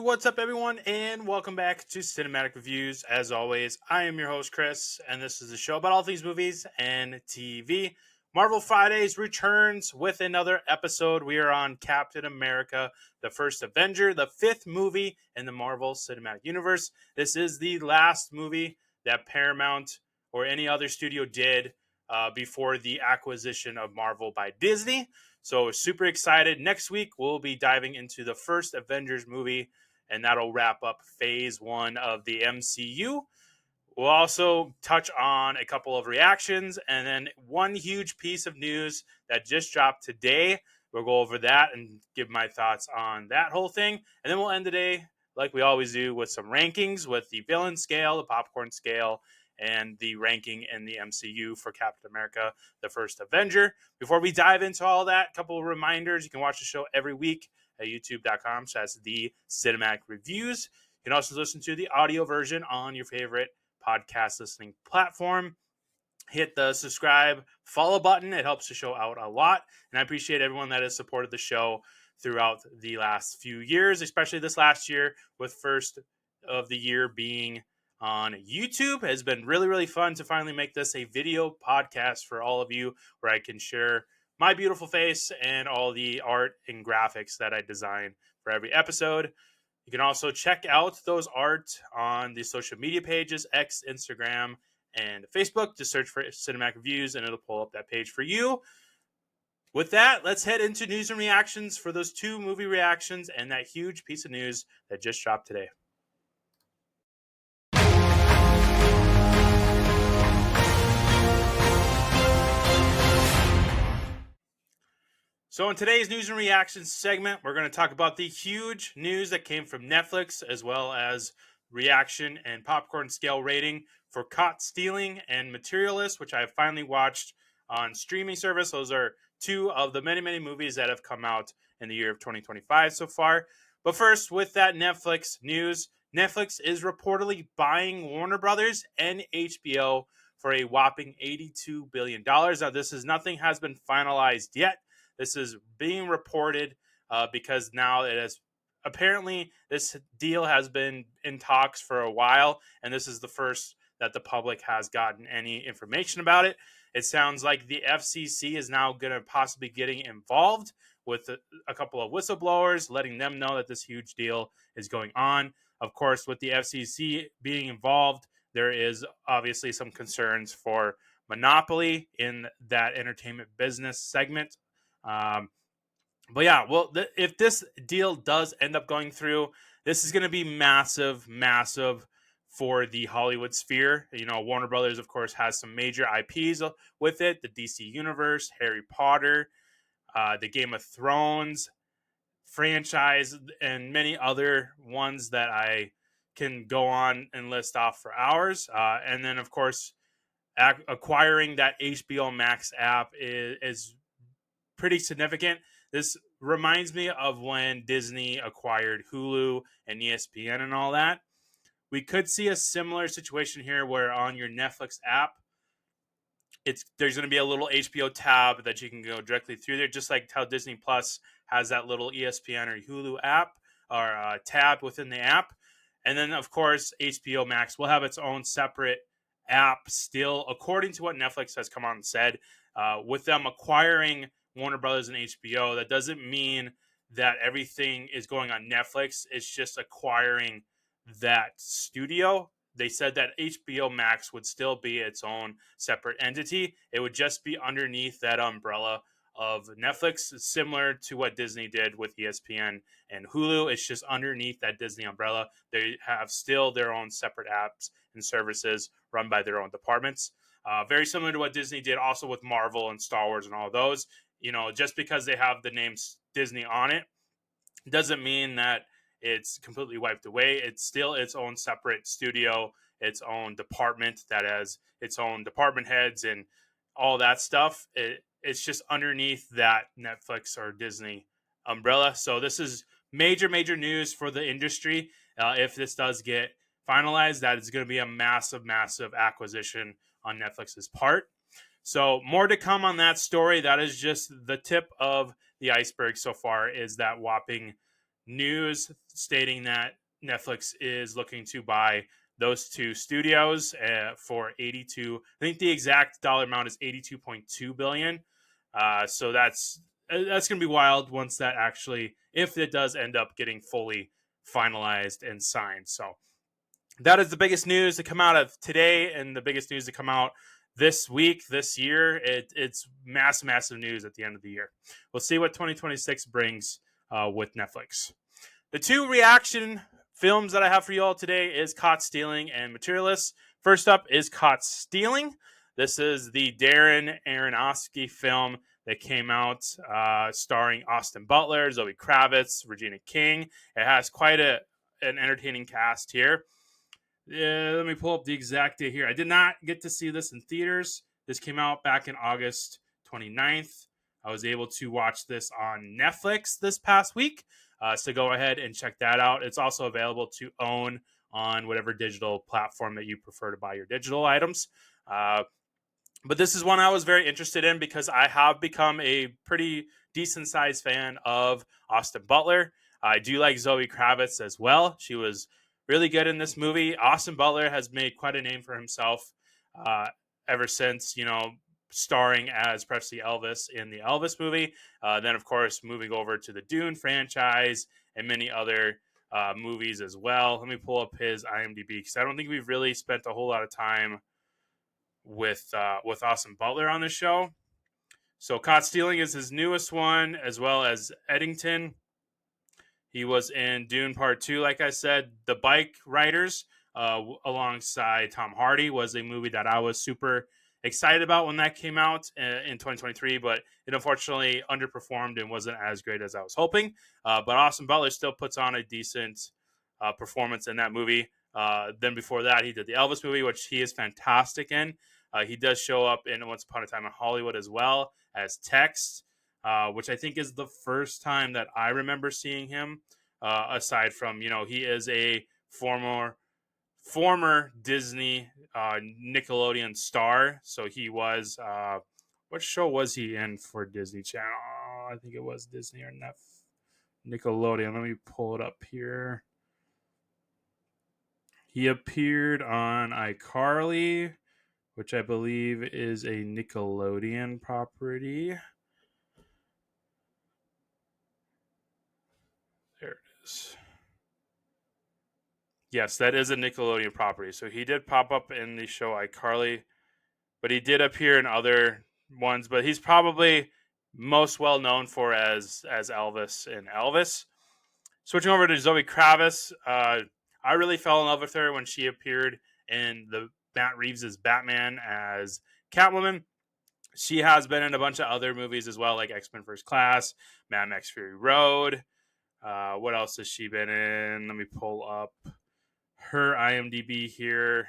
what's up, everyone, and welcome back to Cinematic Reviews. As always, I am your host, Chris, and this is a show about all things movies and TV. Marvel Fridays returns with another episode. We are on Captain America, the first Avenger, the fifth movie in the Marvel Cinematic Universe. This is the last movie that Paramount or any other studio did before the acquisition of Marvel by Disney. So super excited. Next week, we'll be diving into the first Avengers movie, and that'll wrap up phase one of the MCU. We'll also touch on a couple of reactions and then one huge piece of news that just dropped today. We'll go over that and give my thoughts on that whole thing. And then we'll end the day, like we always do, with some rankings with the villain scale, the popcorn scale, and the ranking in the MCU for Captain America, the first Avenger. Before we dive into all that, a couple of reminders. You can watch the show every week at youtube.com/the cinematic reviews. You can also listen to the audio version on your favorite podcast listening platform. Hit the subscribe, follow button. It helps the show out a lot. And I appreciate everyone that has supported the show throughout the last few years, especially this last year with first of the year being on YouTube. It has been really, really fun to finally make this a video podcast for all of you where I can share my beautiful face and all the art and graphics that I design for every episode. You can also check out those art on the social media pages, X, Instagram, and Facebook. Just search for Cinematic Reviews and it'll pull up that page for you. With that, let's head into news and reactions for those two movie reactions and that huge piece of news that just dropped today. So in today's news and reactions segment, we're going to talk about the huge news that came from Netflix, as well as reaction and popcorn scale rating for Caught Stealing and Materialist, which I have finally watched on streaming service. Those are two of the many, many movies that have come out in the year of 2025 so far. But first, with that Netflix news, Netflix is reportedly buying Warner Brothers and HBO for a whopping $82 billion. Now, nothing has been finalized yet. This is being reported because now it has apparently this deal has been in talks for a while, and this is the first that the public has gotten any information about it. It sounds like the FCC is now going to possibly getting involved with a couple of whistleblowers, letting them know that this huge deal is going on. Of course, with the FCC being involved, there is obviously some concerns for monopoly in that entertainment business segment. But yeah, well, if this deal does end up going through, this is going to be massive, massive for the Hollywood sphere. You know, Warner Brothers, of course, has some major IPs with it: the DC Universe, Harry Potter, the Game of Thrones franchise, and many other ones that I can go on and list off for hours. And then, of course, acquiring that HBO Max app is pretty significant. This reminds me of when Disney acquired Hulu and ESPN and all that. We could see a similar situation here where on your Netflix app, there's going to be a little HBO tab that you can go directly through there, just like how Disney Plus has that little ESPN or Hulu app or tab within the app. And then, of course, HBO Max will have its own separate app still, according to what Netflix has come on and said. With them acquiring Warner Brothers and HBO, that doesn't mean that everything is going on Netflix. It's just acquiring that studio. They said that HBO Max would still be its own separate entity. It would just be underneath that umbrella of Netflix, similar to what Disney did with ESPN and Hulu. It's just underneath that Disney umbrella. They have still their own separate apps and services run by their own departments. Very similar to what Disney did also with Marvel and Star Wars and all those. You know, just because they have the name Disney on it doesn't mean that it's completely wiped away. It's still its own separate studio, its own department that has its own department heads and all that stuff. It's just underneath that Netflix or Disney umbrella. So this is major, major news for the industry. If this does get finalized, that is going to be a massive, massive acquisition on Netflix's part. So more to come on that story. That is just the tip of the iceberg so far, is that whopping news stating that Netflix is looking to buy those two studios for 82. I think the exact dollar amount is 82.2 billion. So that's going to be wild once that actually, if it does end up getting fully finalized and signed. So that is the biggest news to come out of today, and the biggest news to come out this week, this year. It's massive news at the end of the year. We'll see what 2026 brings with Netflix. The two reaction films that I have for you all today is Caught Stealing and Materialists. First up is Caught Stealing. This is the Darren Aronofsky film that came out starring Austin Butler, Zoe Kravitz, Regina King. It has quite an entertaining cast here. Let me pull up the exact date here. I did not get to see this in theaters. This came out back in August 29th. I was able to watch this on Netflix this past week. So go ahead and check that out. It's also available to own on whatever digital platform that you prefer to buy your digital items. But this is one I was very interested in because I have become a pretty decent sized fan of Austin Butler. I do like Zoe Kravitz as well. She was really good in this movie. Austin Butler has made quite a name for himself ever since, starring as Presley Elvis in the Elvis movie. Then, of course, moving over to the Dune franchise and many other movies as well. Let me pull up his IMDb because I don't think we've really spent a whole lot of time with Austin Butler on the show. So Caught Stealing is his newest one, as well as Eddington. He was in Dune Part 2, like I said. The Bike Riders, alongside Tom Hardy, was a movie that I was super excited about when that came out in 2023, but it unfortunately underperformed and wasn't as great as I was hoping. But Austin Butler still puts on a decent performance in that movie. Then before that, he did the Elvis movie, which he is fantastic in. He does show up in Once Upon a Time in Hollywood as well as Tex, which I think is the first time that I remember seeing him. Aside from, he is a former Disney Nickelodeon star. So he was, what show was he in for Disney Channel? I think it was Disney or Nickelodeon. Let me pull it up here. He appeared on iCarly, which I believe is a Nickelodeon property. There it is. Yes, that is a Nickelodeon property. So he did pop up in the show iCarly, but he did appear in other ones. But he's probably most well known for as Elvis in Elvis. Switching over to Zoe Kravitz, I really fell in love with her when she appeared in the Matt Reeves' Batman as Catwoman. She has been in a bunch of other movies as well, like X-Men First Class, Mad Max Fury Road. What else has she been in? Let me pull up her IMDb here.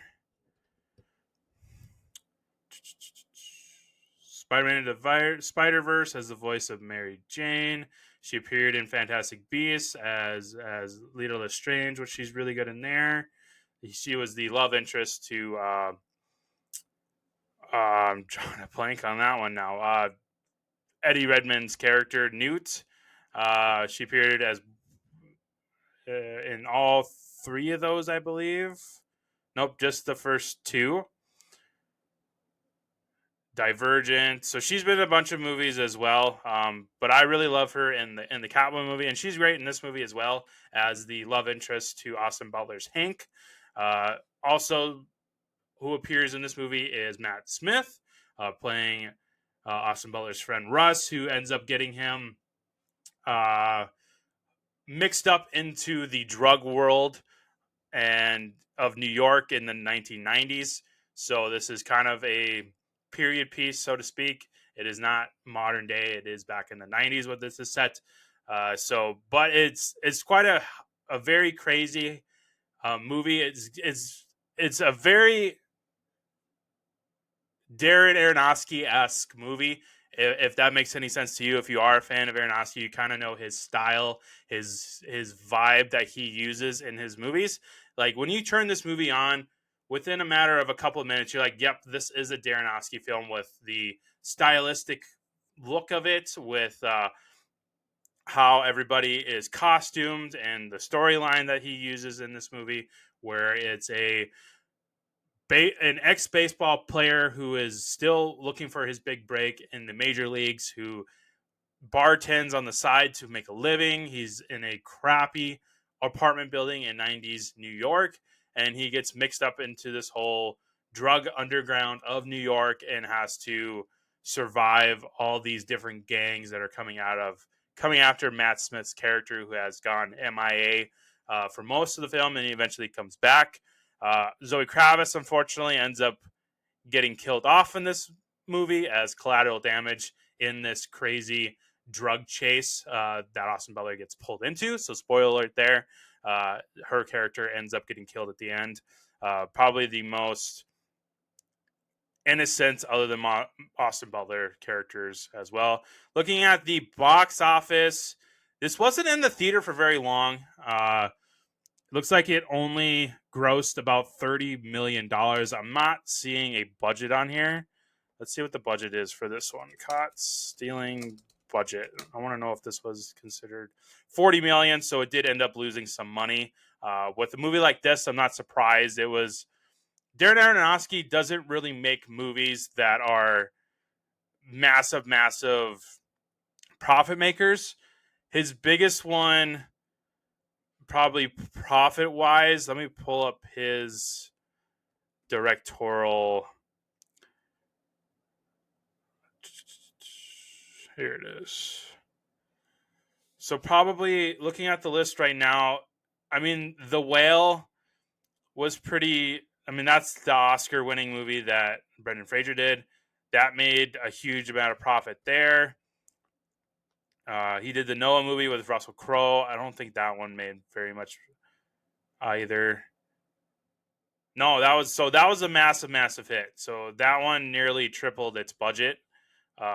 Spider-Man Into the Spider-Verse as the voice of Mary Jane. She appeared in Fantastic Beasts as Lita Lestrange, which she's really good in there. She was the love interest to I'm trying to blank on that one now. Eddie Redmayne's character Newt. She appeared as in all three of those, I believe. Nope, just the first two. Divergent. So she's been in a bunch of movies as well. But I really love her in the Catwoman movie, and she's great in this movie as well as the love interest to Austin Butler's Hank. Also, who appears in this movie is Matt Smith, playing Austin Butler's friend Russ, who ends up getting him mixed up into the drug world and of New York in the 1990s. So this is kind of a period piece, so to speak. It is not modern day. It is back in the 90s when this is set. But it's quite a very crazy movie. It's a very Darren Aronofsky-esque movie. If that makes any sense to you, if you are a fan of Aronofsky, you kind of know his style, his vibe that he uses in his movies. Like when you turn this movie on, within a matter of a couple of minutes, you're like, "Yep, this is a Darren Aronofsky film with the stylistic look of it, with how everybody is costumed and the storyline that he uses in this movie, where it's an ex baseball player who is still looking for his big break in the major leagues, who bartends on the side to make a living. He's in a crappy apartment building in 90s New York, and he gets mixed up into this whole drug underground of New York and has to survive all these different gangs that are coming after Matt Smith's character, who has gone MIA for most of the film, and he eventually comes back. Zoe Kravitz unfortunately ends up getting killed off in this movie as collateral damage in this crazy drug chase that Austin Butler gets pulled into. So, spoiler alert there. Her character ends up getting killed at the end. Probably the most innocent, other than Austin Butler characters as well. Looking at the box office, this wasn't in the theater for very long. Looks like it only grossed about $30 million. I'm not seeing a budget on here. Let's see what the budget is for this one. Caught stealing budget. I want to know if this was considered 40 million. So it did end up losing some money. With a movie like this, I'm not surprised. It was Darren Aronofsky doesn't really make movies that are massive profit makers. His biggest one, probably profit wise, let me pull up his directorial. Here it is. So probably looking at the list right now, I mean, The Whale was pretty. I mean, that's the Oscar-winning movie that Brendan Fraser did. That made a huge amount of profit there. He did the Noah movie with Russell Crowe. I don't think that one made very much either. No, that was a massive hit. So that one nearly tripled its budget,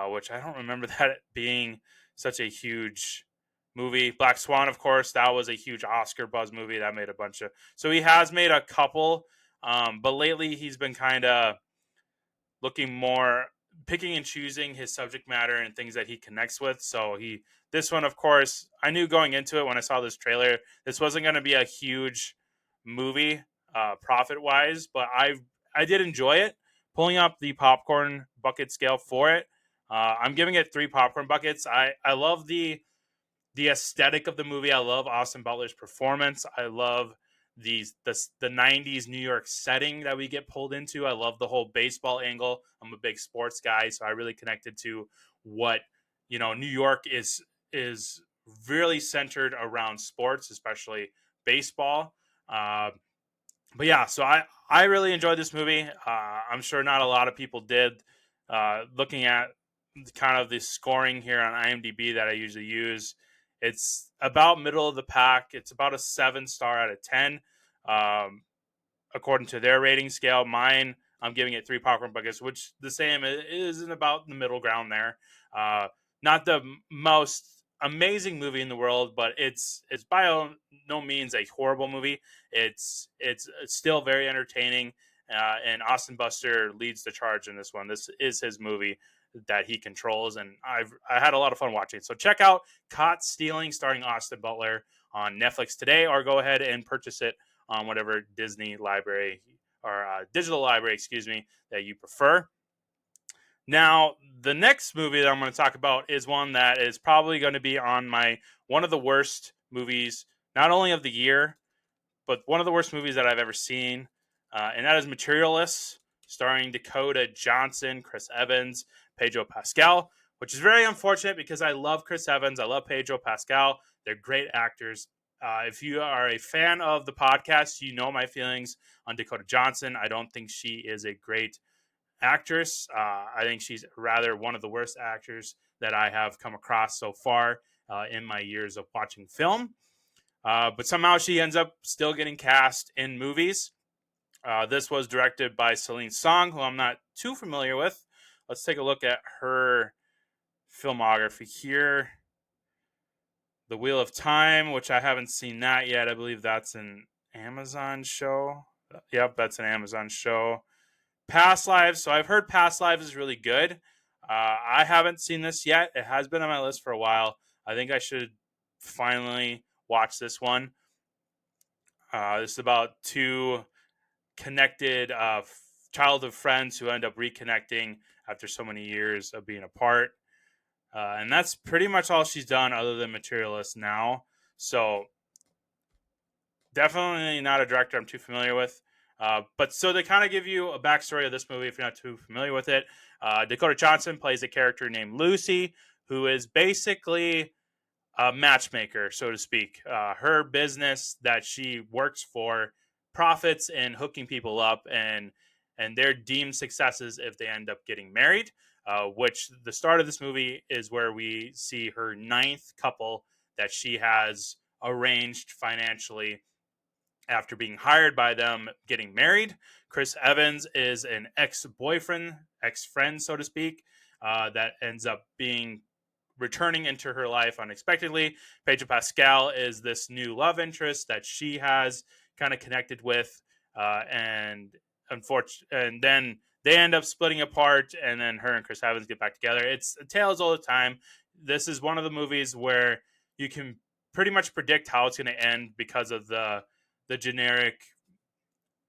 which I don't remember that being such a huge movie. Black Swan, of course, that was a huge Oscar buzz movie that made a bunch of. So he has made a couple, but lately he's been kind of looking more picking and choosing his subject matter and things that he connects with. So this one, of course, I knew going into it when I saw this trailer, this wasn't going to be a huge movie profit wise, but I did enjoy it. Pulling up the popcorn bucket scale for it, I'm giving it 3 popcorn buckets. I love the aesthetic of the movie. I love Austin Butler's performance. I love the 90s New York setting that we get pulled into. I love the whole baseball angle. I'm a big sports guy, so I really connected to what, New York is really centered around sports, especially baseball. But yeah, so I really enjoyed this movie. I'm sure not a lot of people did. Looking at kind of the scoring here on IMDb that I usually use, it's about middle of the pack. It's about a 7-star out of 10, according to their rating scale. Mine, I'm giving it 3 popcorn buckets, which the same. It isn't about the middle ground there. Not the most amazing movie in the world, but it's by no means a horrible movie. It's still very entertaining, and Austin Buster leads the charge in this one. This is his movie that he controls, and I had a lot of fun watching. So check out Caught Stealing, starring Austin Butler, on Netflix today, or go ahead and purchase it on whatever Disney library or digital library, that you prefer. Now, the next movie that I'm going to talk about is one that is probably going to be on one of the worst movies, not only of the year, but one of the worst movies that I've ever seen, and that is Materialists, starring Dakota Johnson, Chris Evans, Pedro Pascal, which is very unfortunate because I love Chris Evans, I love Pedro Pascal. They're great actors. If you are a fan of the podcast, you know my feelings on Dakota Johnson. I don't think she is a great actress. I think she's rather one of the worst actors that I have come across so far in my years of watching film. But somehow she ends up still getting cast in movies. This was directed by Celine Song, who I'm not too familiar with. Let's take a look at her filmography here. The Wheel of Time, which I haven't seen that yet. I believe that's an Amazon show. Yep, that's an Amazon show. Past Lives. So I've heard Past Lives is really good. I haven't seen this yet. It has been on my list for a while. I think I should finally watched this one. This is about two connected childhood friends who end up reconnecting after so many years of being apart. And that's pretty much all she's done other than Materialist now. So definitely not a director I'm too familiar with. But so they kind of give you a backstory of this movie if you're not too familiar with it. Dakota Johnson plays a character named Lucy, who is basically a matchmaker, so to speak. Her business that she works for profits in hooking people up, and they're deemed successes if they end up getting married. Which the start of this movie is where we see her ninth couple that she has arranged financially after being hired by them getting married. Chris Evans is an ex-boyfriend, ex-friend, so to speak, that ends up being returning into her life unexpectedly. Pedro Pascal is this new love interest that she has kind of connected with, and and then they end up splitting apart, and then her and Chris Evans get back together. It's tales all the time. This is one of the movies where you can pretty much predict how it's going to end because of the generic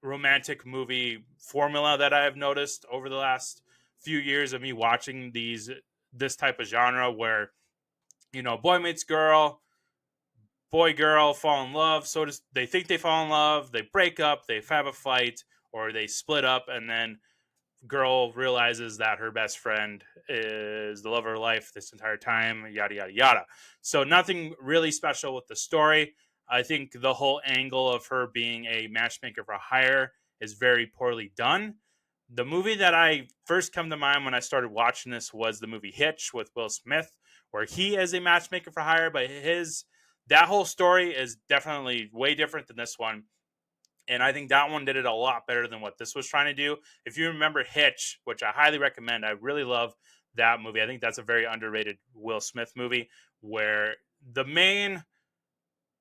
romantic movie formula that I have noticed over the last few years of me watching this type of genre where boy meets girl, boy girl fall in love, so does they think they fall in love, they break up, they have a fight, or they split up, and then girl realizes that her best friend is the love of her life this entire time, yada yada yada. So nothing really special with the story. I think the whole angle of her being a matchmaker for hire is very poorly done. The movie that I first come to mind when I started watching this was the movie Hitch with Will Smith, where he is a matchmaker for hire, but that whole story is definitely way different than this one. And I think that one did it a lot better than what this was trying to do. If you remember Hitch, which I highly recommend, I really love that movie. I think that's a very underrated Will Smith movie where the main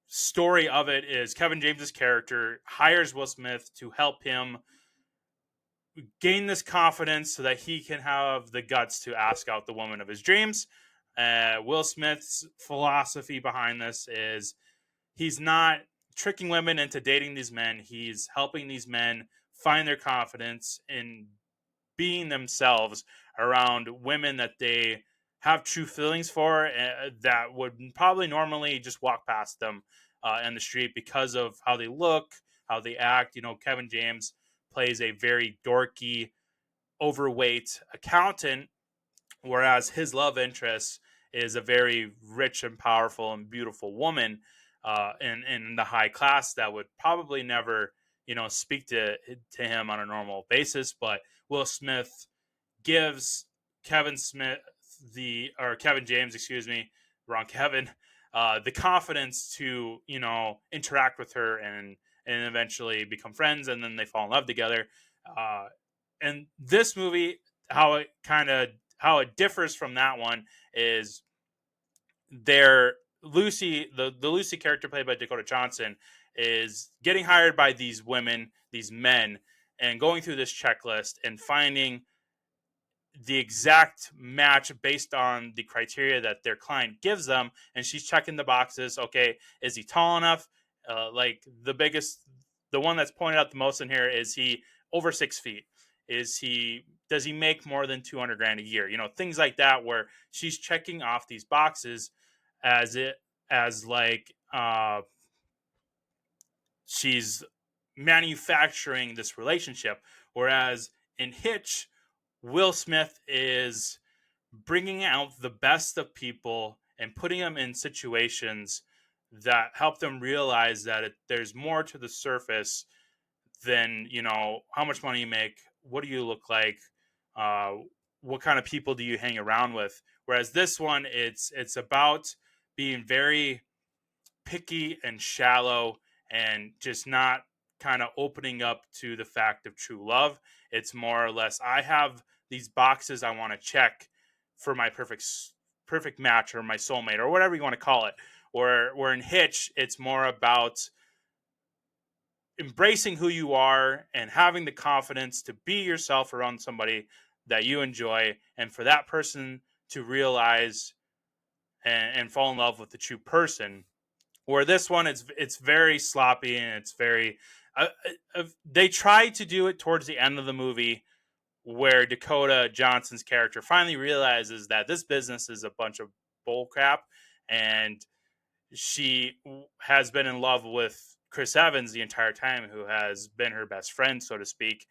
story of it is Kevin James's character hires Will Smith to help him gain this confidence so that he can have the guts to ask out the woman of his dreams. Will Smith's philosophy behind this is he's not tricking women into dating these men. He's helping these men find their confidence in being themselves around women that they have true feelings for, that would probably normally just walk past them in the street because of how they look, how they act. Kevin James plays a very dorky, overweight accountant, whereas his love interest is a very rich and powerful and beautiful woman in the high class that would probably never speak to him on a normal basis. But Will Smith gives Kevin James, excuse me, wrong Kevin, the confidence to interact with her and eventually become friends, and then they fall in love together. And this movie, how it differs from that one is the Lucy character played by Dakota Johnson is getting hired by these women, these men, and going through this checklist and finding the exact match based on the criteria that their client gives them. And she's checking the boxes. Okay, is he tall enough? Like the one that's pointed out the most in here is he over 6 feet? Does he make more than 200 grand a year? Things like that, where she's checking off these boxes as it as like she's manufacturing this relationship. Whereas in Hitch, Will Smith is bringing out the best of people and putting them in situations that help them realize that there's more to the surface than how much money you make, what do you look like, uh, what kind of people do you hang around with. Whereas this one, it's about being very picky and shallow and just not kind of opening up to the fact of true love. It's more or less, I have these boxes I want to check for my perfect match or my soulmate or whatever you want to call it. Where in Hitch, it's more about embracing who you are and having the confidence to be yourself around somebody that you enjoy, and for that person to realize and fall in love with the true person. Where this one, it's very sloppy and it's very. They try to do it towards the end of the movie, where Dakota Johnson's character finally realizes that this business is a bunch of bull crap, and she has been in love with Chris Evans the entire time, who has been her best friend, so to speak.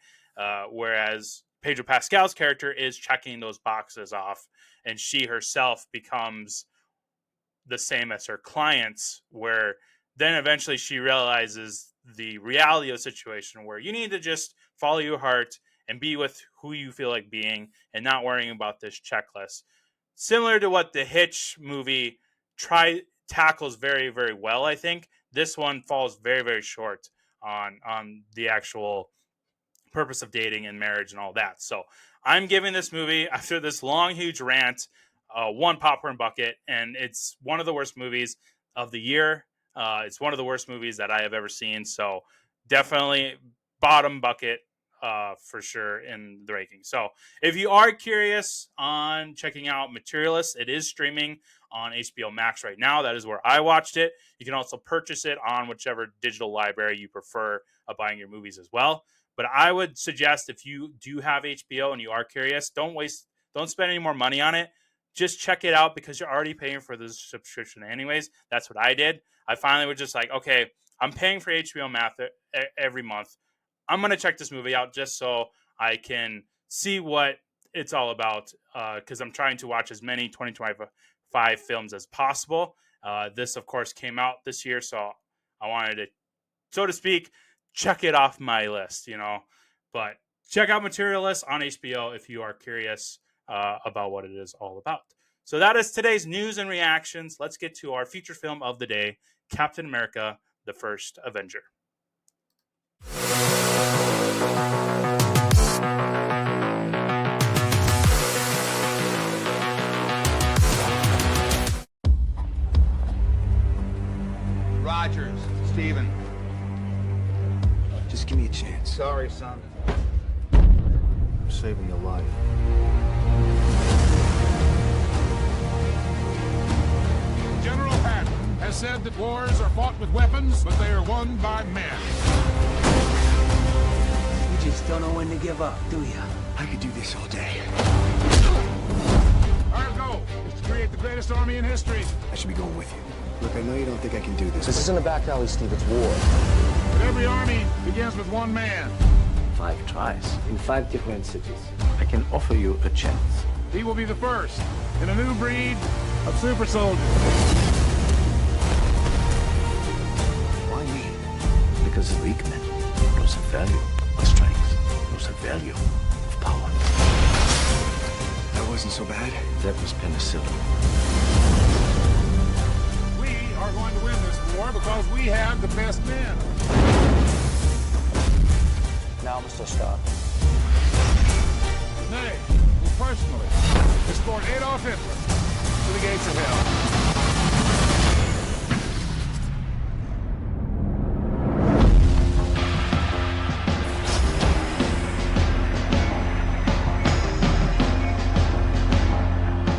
Whereas Pedro Pascal's character is checking those boxes off, and she herself becomes the same as her clients, where then eventually she realizes the reality of the situation, where you need to just follow your heart and be with who you feel like being and not worrying about this checklist. Similar to what the Hitch movie tackles very, very well, I think this one falls very, very short on the actual purpose of dating and marriage and all that. So I'm giving this movie, after this long, huge rant, one popcorn bucket, and it's one of the worst movies of the year. It's one of the worst movies that I have ever seen. So definitely bottom bucket for sure in the ranking. So if you are curious on checking out Materialist, it is streaming on HBO Max right now. That is where I watched it. You can also purchase it on whichever digital library you prefer buying your movies as well. But I would suggest, if you do have HBO and you are curious, don't spend any more money on it. Just check it out, because you're already paying for the subscription anyways. That's what I did. I finally was just like, okay, I'm paying for HBO Max every month. I'm going to check this movie out just so I can see what it's all about, because I'm trying to watch as many 2025 films as possible. This, of course, came out this year, so I wanted to, so to speak, check it off my list, But check out Materialist on HBO if you are curious about what it is all about. So that is today's news and reactions. Let's get to our feature film of the day, Captain America, the First Avenger. Rogers, Steven. Just give me a chance. Sorry, son. I'm saving your life. General Patton has said that wars are fought with weapons, but they are won by men. You just don't know when to give up, do you? I could do this all day. Our goal is to create the greatest army in history. I should be going with you. Look, I know you don't think I can do this. This isn't a back alley, Steve. It's war. But every army begins with one man. 5 tries in 5 different cities. I can offer you a chance. He will be the first in a new breed of super soldiers. Why me? Because the weak men lose the value of strength, lose the value of power. That wasn't so bad. That was penicillin. We are going to win this war because we have the best men. Now, Mr. Stark. Nay, will personally escort Adolf Hitler to the gates of hell.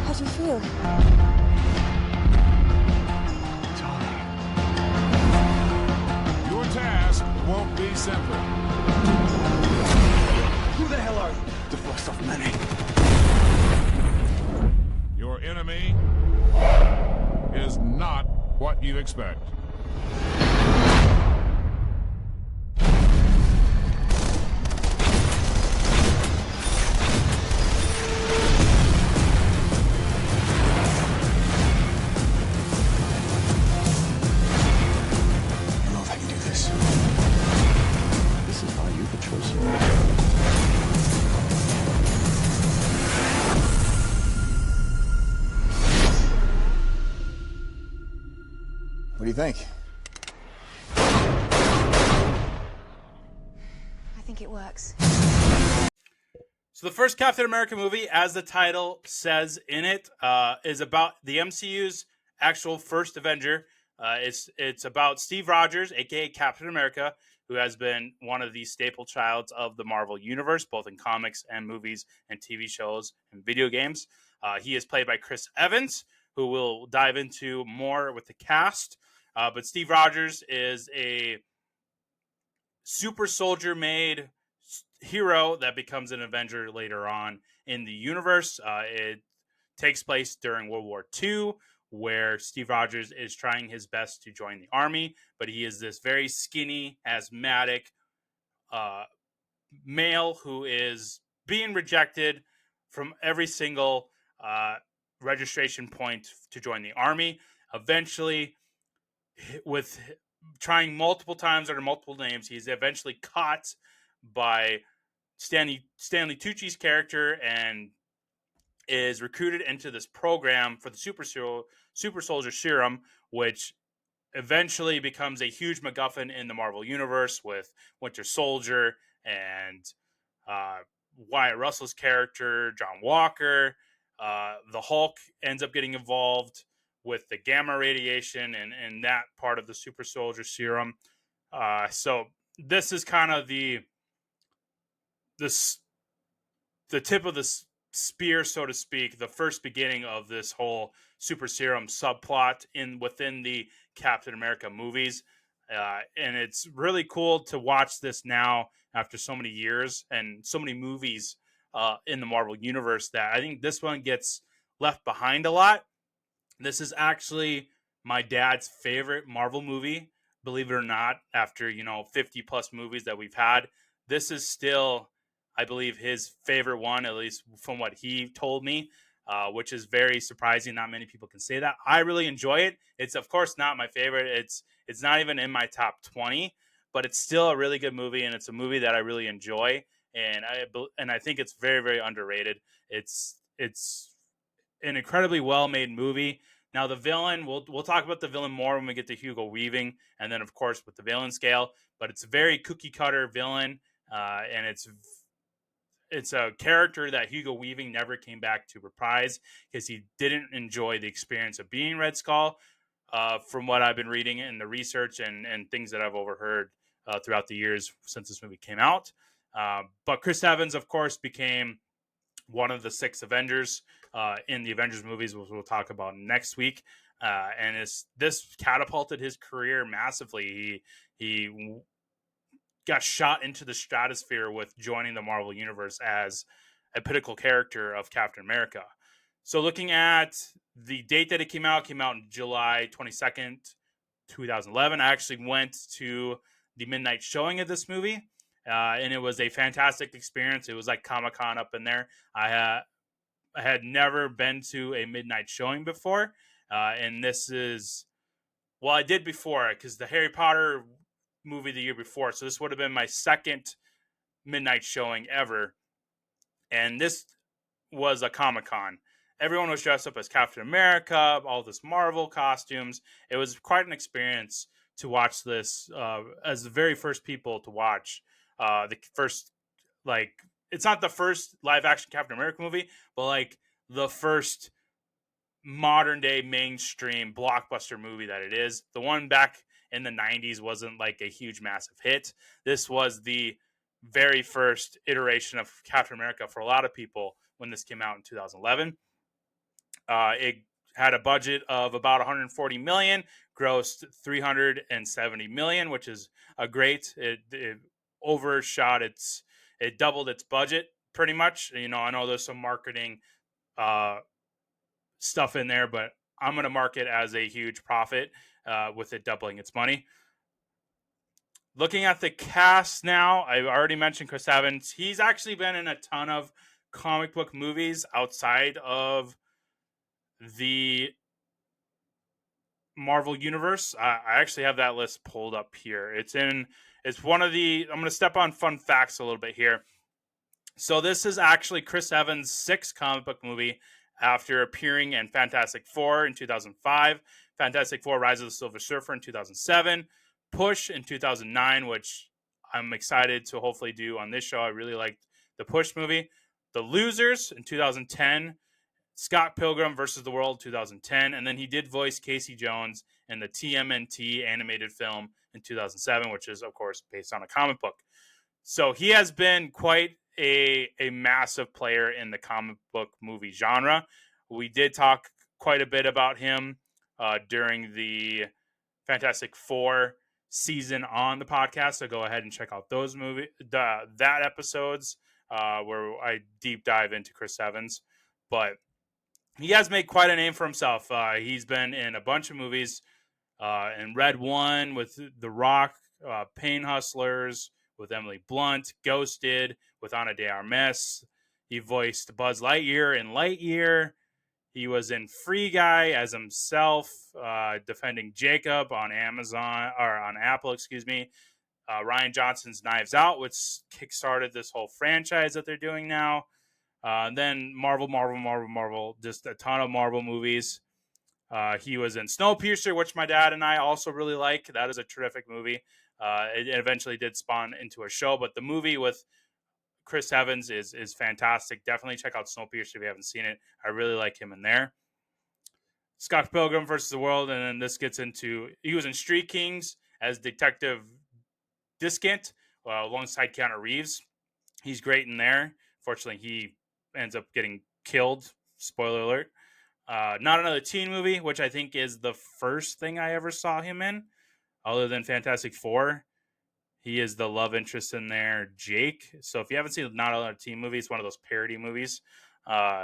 How do you feel? It's all right. Your task won't be simple. Who the hell are you? The first of many. Your enemy is not what you expect. I don't know if I can do this. This is why you were chosen. What do you think? I think it works. So the first Captain America movie, as the title says in it, is about the MCU's actual first Avenger. It's about Steve Rogers, aka Captain America, who has been one of the staple childs of the Marvel Universe, both in comics and movies and TV shows and video games. He is played by Chris Evans, who we'll dive into more with the cast. But Steve Rogers is a super soldier made hero that becomes an Avenger later on in the universe. It takes place during World War II, where Steve Rogers is trying his best to join the army, but he is this very skinny, asthmatic uh, male who is being rejected from every single registration point to join the army. Eventually, with trying multiple times under multiple names, he's eventually caught by Stanley Tucci's character and is recruited into this program for the super soldier serum, which eventually becomes a huge MacGuffin in the Marvel universe with Winter Soldier and uh, Wyatt Russell's character, John Walker. The Hulk ends up getting involved with the gamma radiation and that part of the super soldier serum. So this is kind of this the tip of the spear, so to speak, the first beginning of this whole super serum subplot within the Captain America movies. And it's really cool to watch this now after so many years and so many movies in the Marvel universe that I think this one gets left behind a lot. This is actually my dad's favorite Marvel movie, believe it or not, after, 50 plus movies that we've had. This is still, I believe, his favorite one, at least from what he told me, which is very surprising. Not many people can say that. I really enjoy it. It's, of course, not my favorite. It's not even in my top 20, but it's still a really good movie, and it's a movie that I really enjoy. And I think it's very, very underrated. It's an incredibly well made movie. Now the villain, we'll talk about the villain more when we get to Hugo Weaving, and then of course with the villain scale. But it's a very cookie cutter villain, and it's a character that Hugo Weaving never came back to reprise because he didn't enjoy the experience of being Red Skull. From what I've been reading in the research and things that I've overheard throughout the years since this movie came out. But Chris Evans, of course, became one of the 6 Avengers in the Avengers movies, which we'll talk about next week. And this catapulted his career massively. He got shot into the stratosphere with joining the Marvel Universe as a pinnacle character of Captain America. So looking at the date that it came out in July 22nd, 2011. I actually went to the midnight showing of this movie. And it was a fantastic experience. It was like Comic-Con up in there. I had never been to a midnight showing before. And this is, well, I did before because the Harry Potter movie the year before. So this would have been my second midnight showing ever. And this was a Comic-Con. Everyone was dressed up as Captain America, all this Marvel costumes. It was quite an experience to watch this as the very first people to watch the first, like, it's not the first live action Captain America movie, but like the first modern day mainstream blockbuster movie that it is. The one back in the 90s wasn't like a huge massive hit. This was the very first iteration of Captain America for a lot of people when this came out in 2011. It had a budget of about 140 million, grossed 370 million, which is a great. It overshot it doubled its budget pretty much. I know there's some marketing stuff in there, but I'm going to mark it as a huge profit with it doubling its money. Looking at the cast now, I've already mentioned Chris Evans. He's actually been in a ton of comic book movies outside of the Marvel universe. I actually have that list pulled up here. It's one of the, I'm going to step on fun facts a little bit here. So this is actually Chris Evans' 6th comic book movie after appearing in Fantastic Four in 2005, Fantastic Four Rise of the Silver Surfer in 2007, Push in 2009, which I'm excited to hopefully do on this show. I really liked the Push movie. The Losers in 2010, Scott Pilgrim versus the World 2010, and then he did voice Casey Jones in the TMNT animated film in 2007, which is, of course, based on a comic book. So he has been quite a massive player in the comic book movie genre. We did talk quite a bit about him during the Fantastic Four season on the podcast. So go ahead and check out those that episodes where I deep dive into Chris Evans. But he has made quite a name for himself. He's been in a bunch of movies. In Red One with The Rock, Pain Hustlers with Emily Blunt, Ghosted with Ana de Armas. He voiced Buzz Lightyear in Lightyear. He was in Free Guy as himself, defending Jacob on Amazon or on Apple, excuse me. Ryan Johnson's Knives Out, which kickstarted this whole franchise that they're doing now. Then Marvel, just a ton of Marvel movies. He was in Snowpiercer, which my dad and I also really like. That is a terrific movie. It eventually did spawn into a show, but the movie with Chris Evans is fantastic. Definitely check out Snowpiercer if you haven't seen it. I really like him in there. Scott Pilgrim versus the World, and then this gets into, he was in Street Kings as Detective Discant alongside Keanu Reeves. He's great in there. Fortunately, he ends up getting killed. Spoiler alert. Not Another Teen Movie, which I think is the first thing I ever saw him in, other than Fantastic Four. He is the love interest in there, Jake. So if you haven't seen Not Another Teen Movie, it's one of those parody movies.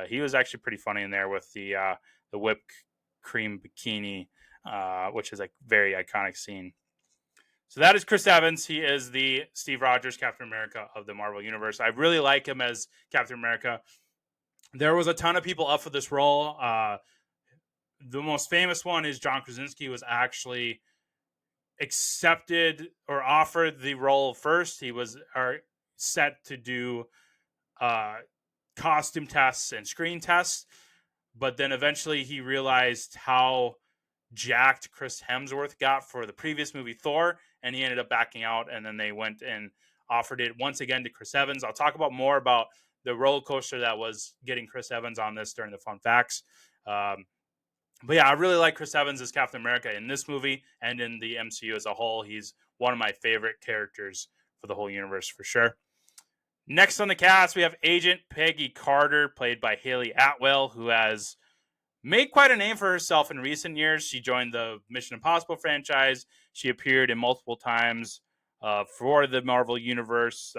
He was actually pretty funny in there with the whipped cream bikini, which is a very iconic scene. So that is Chris Evans. He is the Steve Rogers Captain America of the Marvel Universe. I really like him as Captain America. There was a ton of people up for this role. The most famous one is John Krasinski was actually accepted or offered the role first. He was set to do costume tests and screen tests, but then eventually he realized how jacked Chris Hemsworth got for the previous movie Thor, and he ended up backing out, and then they went and offered it once again to Chris Evans. I'll talk about more about the roller coaster that was getting Chris Evans on this during the fun facts. But yeah, I really like Chris Evans as Captain America in this movie and in the MCU as a whole. He's one of my favorite characters for the whole universe for sure. Next on the cast, we have Agent Peggy Carter, played by Haley Atwell, who has made quite a name for herself in recent years. She joined the Mission Impossible franchise. She appeared in multiple times for the Marvel Universe,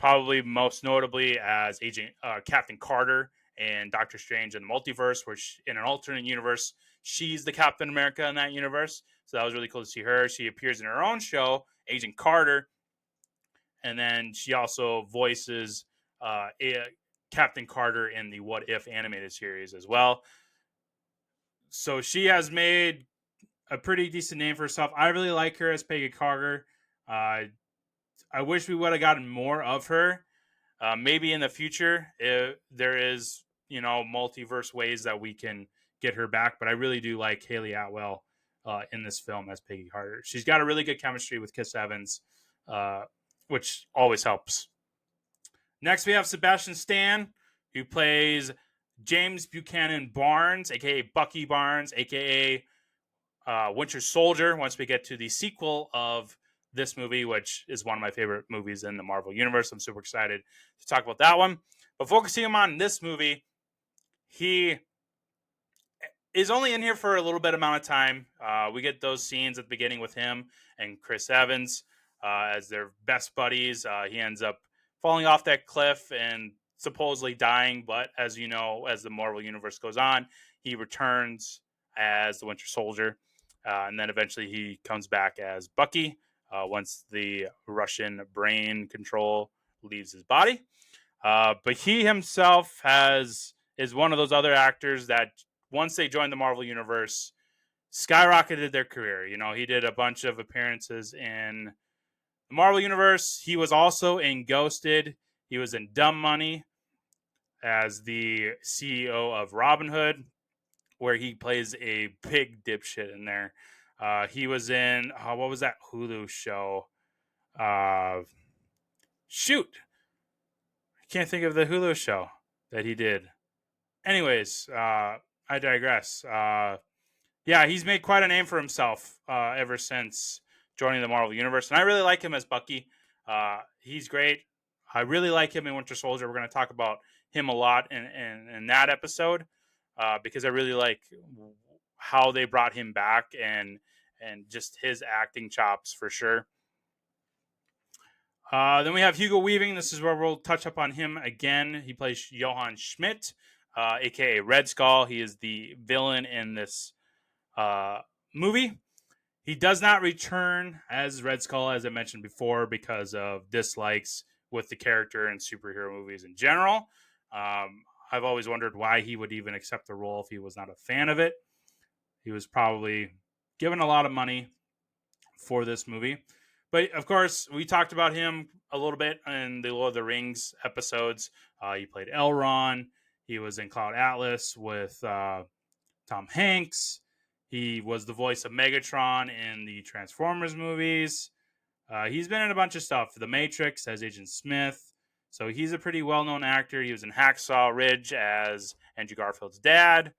probably most notably as Agent Captain Carter and Doctor Strange in the Multiverse, where in an alternate universe, she's the Captain America in that universe. So that was really cool to see her. She appears in her own show, Agent Carter, and then she also voices Captain Carter in the What If animated series as well. So she has made a pretty decent name for herself. I really like her as Peggy Carter. I wish we would have gotten more of her. Maybe in the future, if there is, multiverse ways that we can get her back. But I really do like Haley Atwell in this film as Peggy Carter. She's got a really good chemistry with Chris Evans, which always helps. Next, we have Sebastian Stan, who plays James Buchanan Barnes, a.k.a. Bucky Barnes, a.k.a. Winter Soldier, once we get to the sequel of this movie, which is one of my favorite movies in the Marvel Universe. I'm super excited to talk about that one. But focusing on this movie, he is only in here for a little bit amount of time. We get those scenes at the beginning with him and Chris Evans as their best buddies. He ends up falling off that cliff and supposedly dying. But as you know, as the Marvel Universe goes on, he returns as the Winter Soldier. And then eventually he comes back as Bucky once the Russian brain control leaves his body. But he himself is one of those other actors that once they joined the Marvel Universe, skyrocketed their career. He did a bunch of appearances in the Marvel Universe. He was also in Ghosted. He was in Dumb Money as the CEO of Robinhood, where he plays a big dipshit in there. He was in, what was that Hulu show? Shoot. I can't think of the Hulu show that he did. Anyways, I digress. Yeah, he's made quite a name for himself ever since joining the Marvel Universe. And I really like him as Bucky. He's great. I really like him in Winter Soldier. We're going to talk about him a lot in that episode. because I really like how they brought him back and just his acting chops for sure. Then we have Hugo Weaving. This is where we'll touch up on him again. He plays Johann Schmidt, aka Red Skull. He is the villain in this movie. He does not return as Red Skull, as I mentioned before, because of dislikes with the character and superhero movies in general. I've always wondered why he would even accept the role if he was not a fan of it. He was probably given a lot of money for this movie. But of course, we talked about him a little bit in the Lord of the Rings episodes. He played Elrond. He was in Cloud Atlas with Tom Hanks. He was the voice of Megatron in the Transformers movies. He's been in a bunch of stuff. The Matrix as Agent Smith. So he's a pretty well-known actor. He was in Hacksaw Ridge as Andrew Garfield's dad.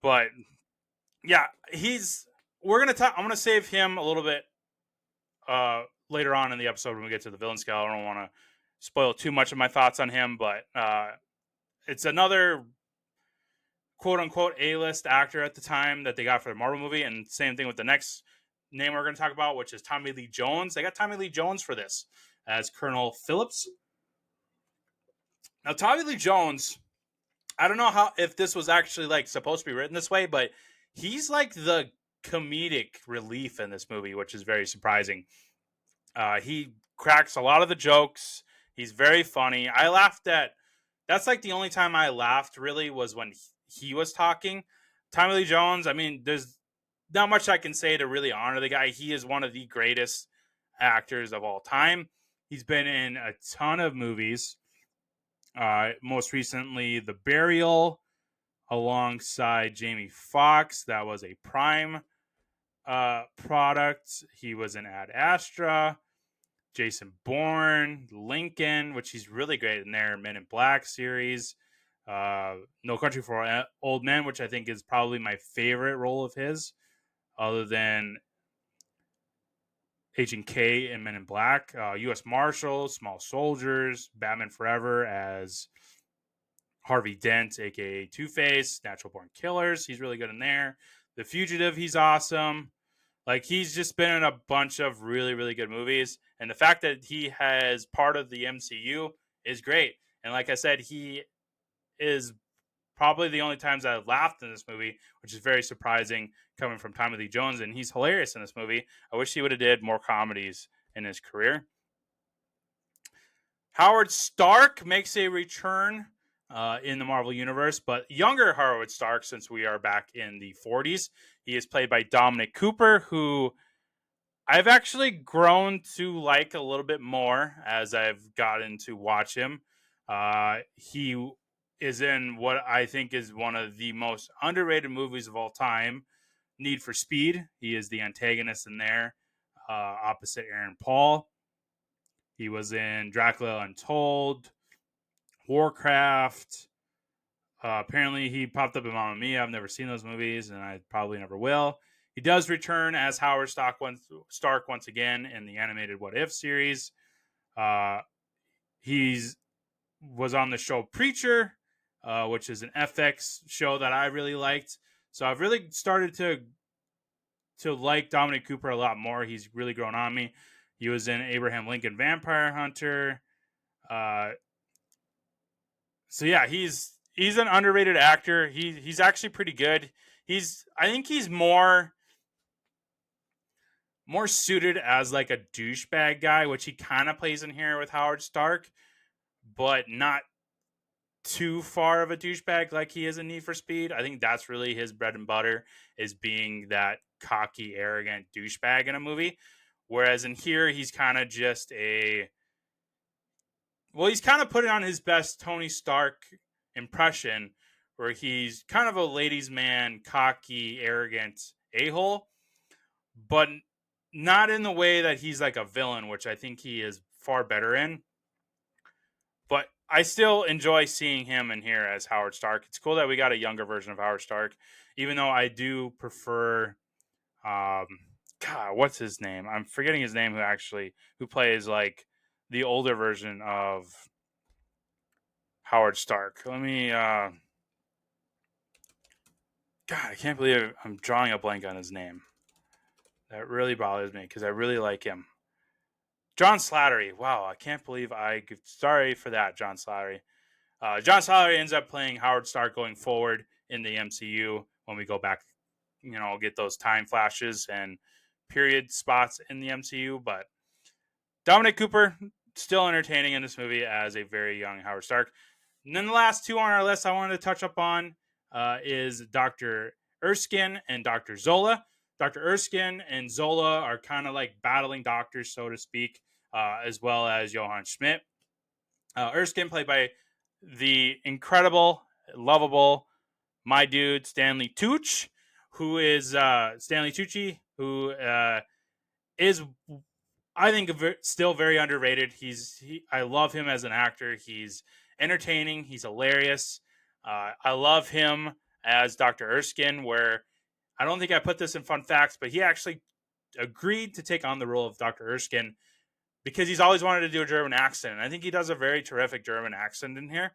But yeah, we're gonna talk. I'm gonna save him a little bit later on in the episode when we get to the villain scale. I don't want to spoil too much of my thoughts on him, but it's another quote unquote A-list actor at the time that they got for the Marvel movie, and same thing with the next name we're going to talk about, which is Tommy Lee Jones. They got Tommy Lee Jones for this as Colonel Phillips. Now, Tommy Lee Jones, I don't know if this was actually like supposed to be written this way, but he's like the comedic relief in this movie, which is very surprising. He cracks a lot of the jokes. He's very funny. That's like the only time I laughed really was when he was talking. Tommy Lee Jones, I mean, there's not much I can say to really honor the guy. He is one of the greatest actors of all time. He's been in a ton of movies. Most recently, The Burial, alongside Jamie Foxx. That was a Prime product. He was in Ad Astra, Jason Bourne, Lincoln, which he's really great in there, Men in Black series, No Country for Old Men, which I think is probably my favorite role of his, other than Agent K and Men in Black, U.S. Marshals, Small Soldiers, Batman Forever as Harvey Dent, aka Two-Face, Natural Born Killers. He's really good in there. The Fugitive, he's awesome. Like, he's just been in a bunch of really, really good movies. And the fact that he has part of the MCU is great. And like I said, he is probably the only times I've laughed in this movie, which is very surprising coming from Tommy Lee Jones. And he's hilarious in this movie. I wish he would have did more comedies in his career. Howard Stark makes a return in the Marvel Universe, but younger Howard Stark, since we are back in the 40s. He is played by Dominic Cooper, who I've actually grown to like a little bit more as I've gotten to watch him. He is in what I think is one of the most underrated movies of all time, Need for Speed. He is the antagonist in there, opposite Aaron Paul. He was in Dracula Untold, Warcraft. Apparently, he popped up in Mamma Mia. I've never seen those movies, and I probably never will. He does return as Howard Stark once again in the animated What If series. He's was on the show Preacher, which is an FX show that I really liked. So I've really started to like Dominic Cooper a lot more. He's really grown on me. He was in Abraham Lincoln Vampire Hunter. So yeah, he's an underrated actor. He's actually pretty good. I think he's more suited as like a douchebag guy, which he kind of plays in here with Howard Stark, but not too far of a douchebag like he is in Need for Speed. I think that's really his bread and butter, is being that cocky, arrogant douchebag in a movie. Whereas in here, he's kind of just he's kind of putting on his best Tony Stark impression, where he's kind of a ladies' man, cocky, arrogant a-hole, but not in the way that he's like a villain, which I think he is far better in. But I still enjoy seeing him in here as Howard Stark. It's cool that we got a younger version of Howard Stark, even though I do prefer, what's his name? I'm forgetting his name. Who plays like the older version of Howard Stark. Let me God, I can't believe I'm drawing a blank on his name. That really bothers me because I really like him. John Slattery. Wow, I can't believe sorry for that, John Slattery. John Slattery ends up playing Howard Stark going forward in the MCU when we go back, get those time flashes and period spots in the MCU. But Dominic Cooper, still entertaining in this movie as a very young Howard Stark. And then the last two on our list I wanted to touch up on is Dr. Erskine and Dr. Zola. Dr. Erskine and Zola are kind of like battling doctors, so to speak, as well as Johann Schmidt. Erskine, played by the incredible, lovable, my dude, Stanley Tucci, who is Stanley Tucci, who is, I think, still very underrated. I love him as an actor. He's entertaining. He's hilarious. I love him as Dr. Erskine, where I don't think I put this in fun facts, but he actually agreed to take on the role of Dr. Erskine because he's always wanted to do a German accent. And I think he does a very terrific German accent in here.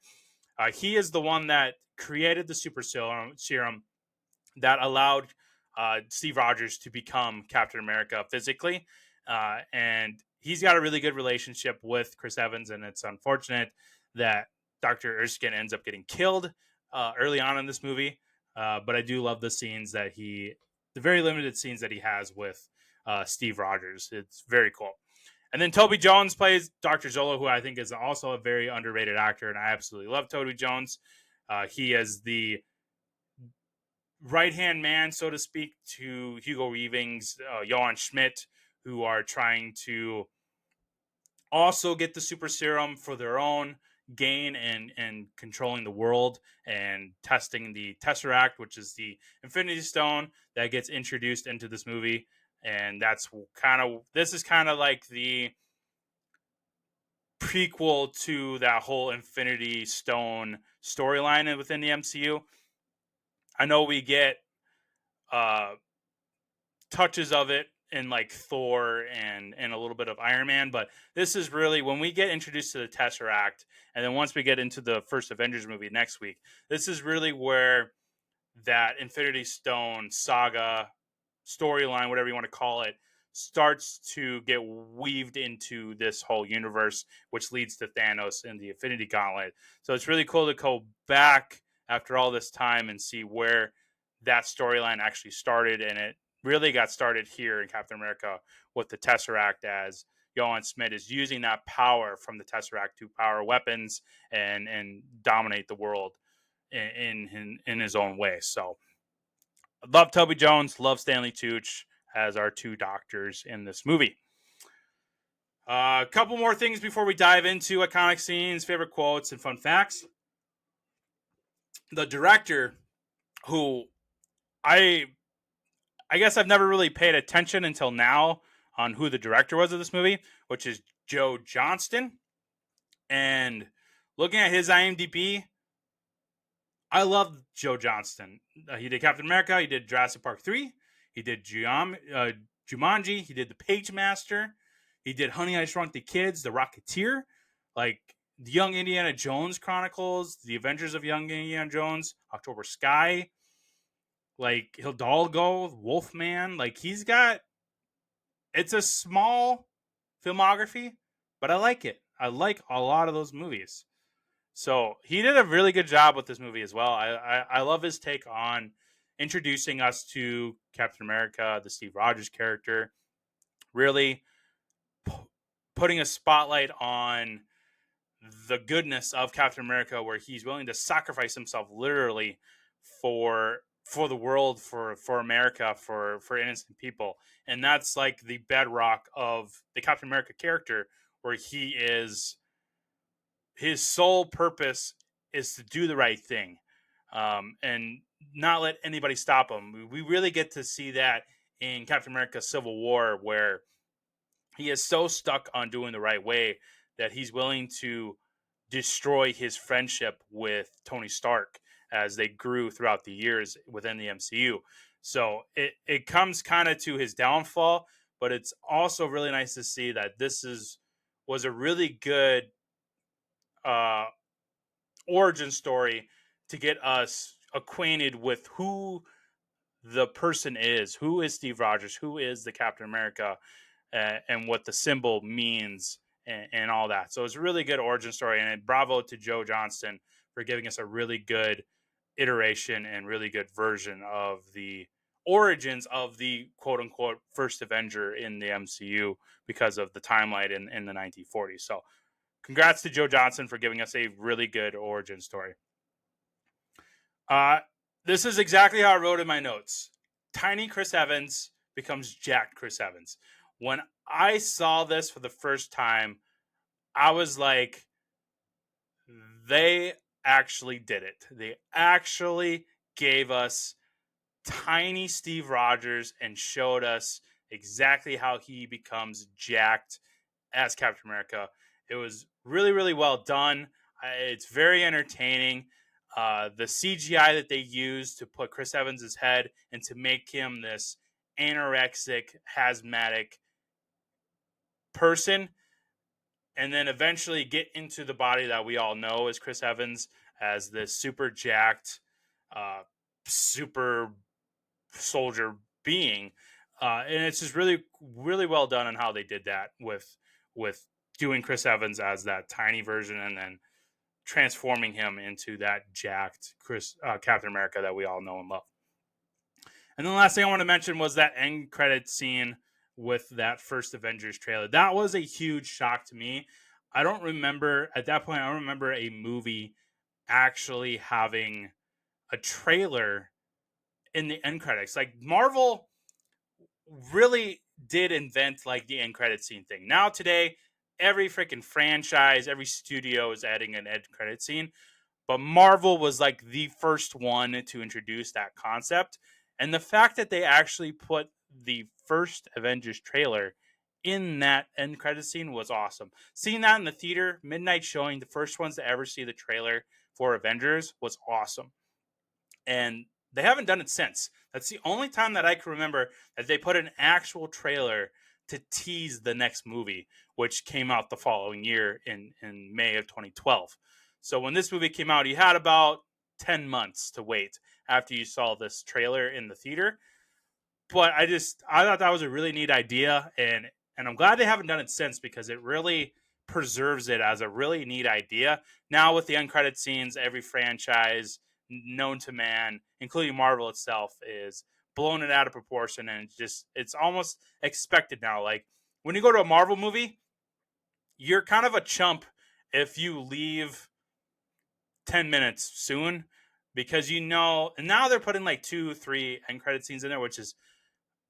He is the one that created the super serum that allowed Steve Rogers to become Captain America physically. And he's got a really good relationship with Chris Evans. And it's unfortunate that Dr. Erskine ends up getting killed early on in this movie. But I do love the very limited scenes that he has with Steve Rogers. It's very cool. And then Toby Jones plays Dr. Zola, who I think is also a very underrated actor, and I absolutely love Toby Jones. He is the right-hand man, so to speak, to Hugo Weaving's Johann Schmidt, who are trying to also get the super serum for their own gain and controlling the world and testing the Tesseract, which is the Infinity Stone that gets introduced into this movie. And this is kind of like the prequel to that whole Infinity Stone storyline within the MCU. I know we get touches of it in like Thor and a little bit of Iron Man, but this is really when we get introduced to the Tesseract, and then once we get into the first Avengers movie next week, this is really where that Infinity Stone saga storyline, whatever you want to call it, starts to get weaved into this whole universe, which leads to Thanos and the Infinity Gauntlet. So it's really cool to go back after all this time and see where that storyline actually started. And it really got started here in Captain America with the Tesseract, as Johann Schmidt is using that power from the Tesseract to power weapons and dominate the world in his own way. So love Toby Jones, love Stanley Tucci as our two doctors in this movie. A couple more things before we dive into iconic scenes, favorite quotes, and fun facts. The director, who I guess I've never really paid attention until now on who the director was of this movie, which is Joe Johnston. And looking at his IMDb, I love Joe Johnston. He did Captain America. He did Jurassic Park 3. He did Jumanji. He did The Page Master. He did Honey, I Shrunk the Kids, The Rocketeer, like the Young Indiana Jones Chronicles, The Avengers of Young Indiana Jones, October Sky, like Hidalgo, Wolfman. Like it's a small filmography, but I like it. I like a lot of those movies. So he did a really good job with this movie as well. I love his take on introducing us to Captain America, the Steve Rogers character, really putting a spotlight on the goodness of Captain America, where he's willing to sacrifice himself literally for the world, for America, for innocent people. And that's like the bedrock of the Captain America character, where his sole purpose is to do the right thing, and not let anybody stop him. We really get to see that in Captain America Civil War, where he is so stuck on doing the right way that he's willing to destroy his friendship with Tony Stark as they grew throughout the years within the MCU. So it comes kind of to his downfall, but it's also really nice to see that was a really good origin story to get us acquainted with who the person is. Who is Steve Rogers? Who is the Captain America? And what the symbol means and all that. So it's a really good origin story. And bravo to Joe Johnston for giving us a really good iteration and really good version of the origins of the quote unquote first Avenger in the MCU because of the timeline in the 1940s. So congrats to Joe Johnston for giving us a really good origin story. This is exactly how I wrote in my notes. Tiny Chris Evans becomes jacked Chris Evans. When I saw this for the first time, I was like, they actually did it. They actually gave us tiny Steve Rogers and showed us exactly how he becomes jacked as Captain America. It was really, really well done. It's very entertaining. The CGI that they used to put Chris Evans' head and to make him this anorexic, asthmatic person, and then eventually get into the body that we all know as Chris Evans, as this super jacked, super soldier being. And it's just really, really well done on how they did that with doing Chris Evans as that tiny version and then transforming him into that jacked Captain America that we all know and love. And then the last thing I want to mention was that end credit scene with that first Avengers trailer. That was a huge shock to me. I don't remember at that point. I don't remember a movie actually having a trailer in the end credits. Like Marvel really did invent like the end credit scene thing. Now today, every freaking franchise, every studio is adding an end credit scene. But Marvel was like the first one to introduce that concept. And the fact that they actually put the first Avengers trailer in that end credit scene was awesome. Seeing that in the theater, midnight showing, the first ones to ever see the trailer for Avengers was awesome. And they haven't done it since. That's the only time that I can remember that they put an actual trailer to tease the next movie, which came out the following year in May of 2012. So when this movie came out, you had about 10 months to wait after you saw this trailer in the theater. But I thought that was a really neat idea, and I'm glad they haven't done it since because it really preserves it as a really neat idea. Now with the uncredited scenes, every franchise known to man, including Marvel itself, is blown it out of proportion, and it's almost expected now. Like when you go to a Marvel movie, you're kind of a chump if you leave 10 minutes soon because and now they're putting like 2-3 end credit scenes in there, which is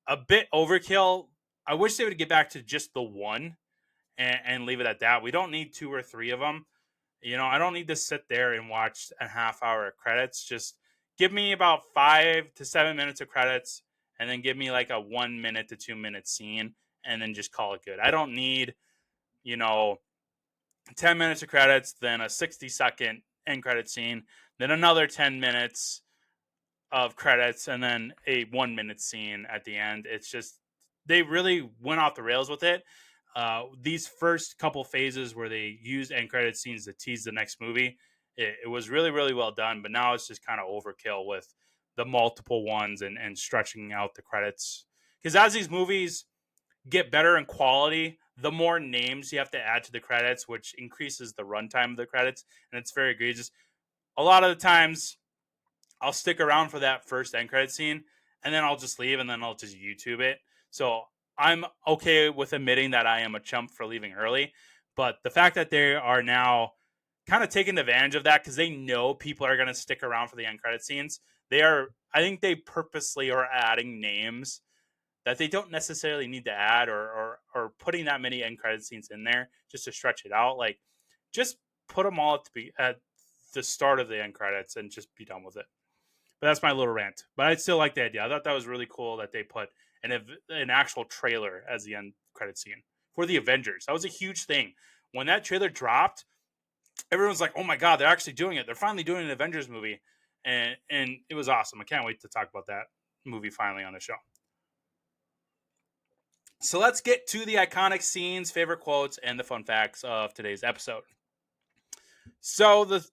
a bit overkill. I wish they would get back to just the one and leave it at that. We don't need 2 or 3 of them. I don't need to sit there and watch a half hour of credits. Just give me about 5 to 7 minutes of credits and then give me like a 1 minute to 2 minute scene and then just call it good. I don't need, 10 minutes of credits, then a 60-second end credit scene, then another 10 minutes of credits, and then a 1 minute scene at the end. It's just, they really went off the rails with it. These first couple phases where they used end credit scenes to tease the next movie, it was really, really well done. But now it's just kind of overkill with the multiple ones and stretching out the credits. Because as these movies get better in quality, the more names you have to add to the credits, which increases the runtime of the credits, and it's very egregious. A lot of the times, I'll stick around for that first end credit scene, and then I'll just leave, and then I'll just YouTube it. So I'm okay with admitting that I am a chump for leaving early, but the fact that they are now kind of taking advantage of that because they know people are going to stick around for the end credit scenes. I think they purposely are adding names that they don't necessarily need to add or putting that many end credit scenes in there just to stretch it out. Like, just put them all at the start of the end credits and just be done with it. But that's my little rant. But I still like the idea. I thought that was really cool that they put an actual trailer as the end credit scene for the Avengers. That was a huge thing. When that trailer dropped, everyone's like, oh my God, they're actually doing it. They're finally doing an Avengers movie. And it was awesome. I can't wait to talk about that movie finally on the show. So let's get to the iconic scenes, favorite quotes, and the fun facts of today's episode. So the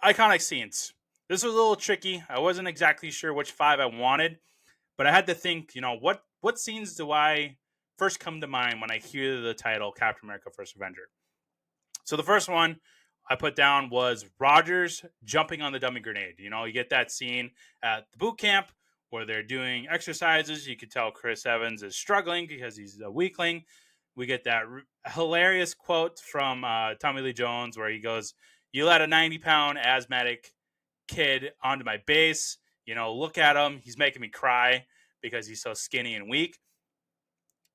iconic scenes. This was a little tricky. I wasn't exactly sure which 5 I wanted, but I had to think, what scenes do I first come to mind when I hear the title Captain America First Avenger? So the first one I put down was Rogers jumping on the dummy grenade. You get that scene at the boot camp where they're doing exercises. You can tell Chris Evans is struggling because he's a weakling. We get that hilarious quote from Tommy Lee Jones where he goes, "You let a 90-pound asthmatic kid onto my base. Look at him. He's making me cry because he's so skinny and weak."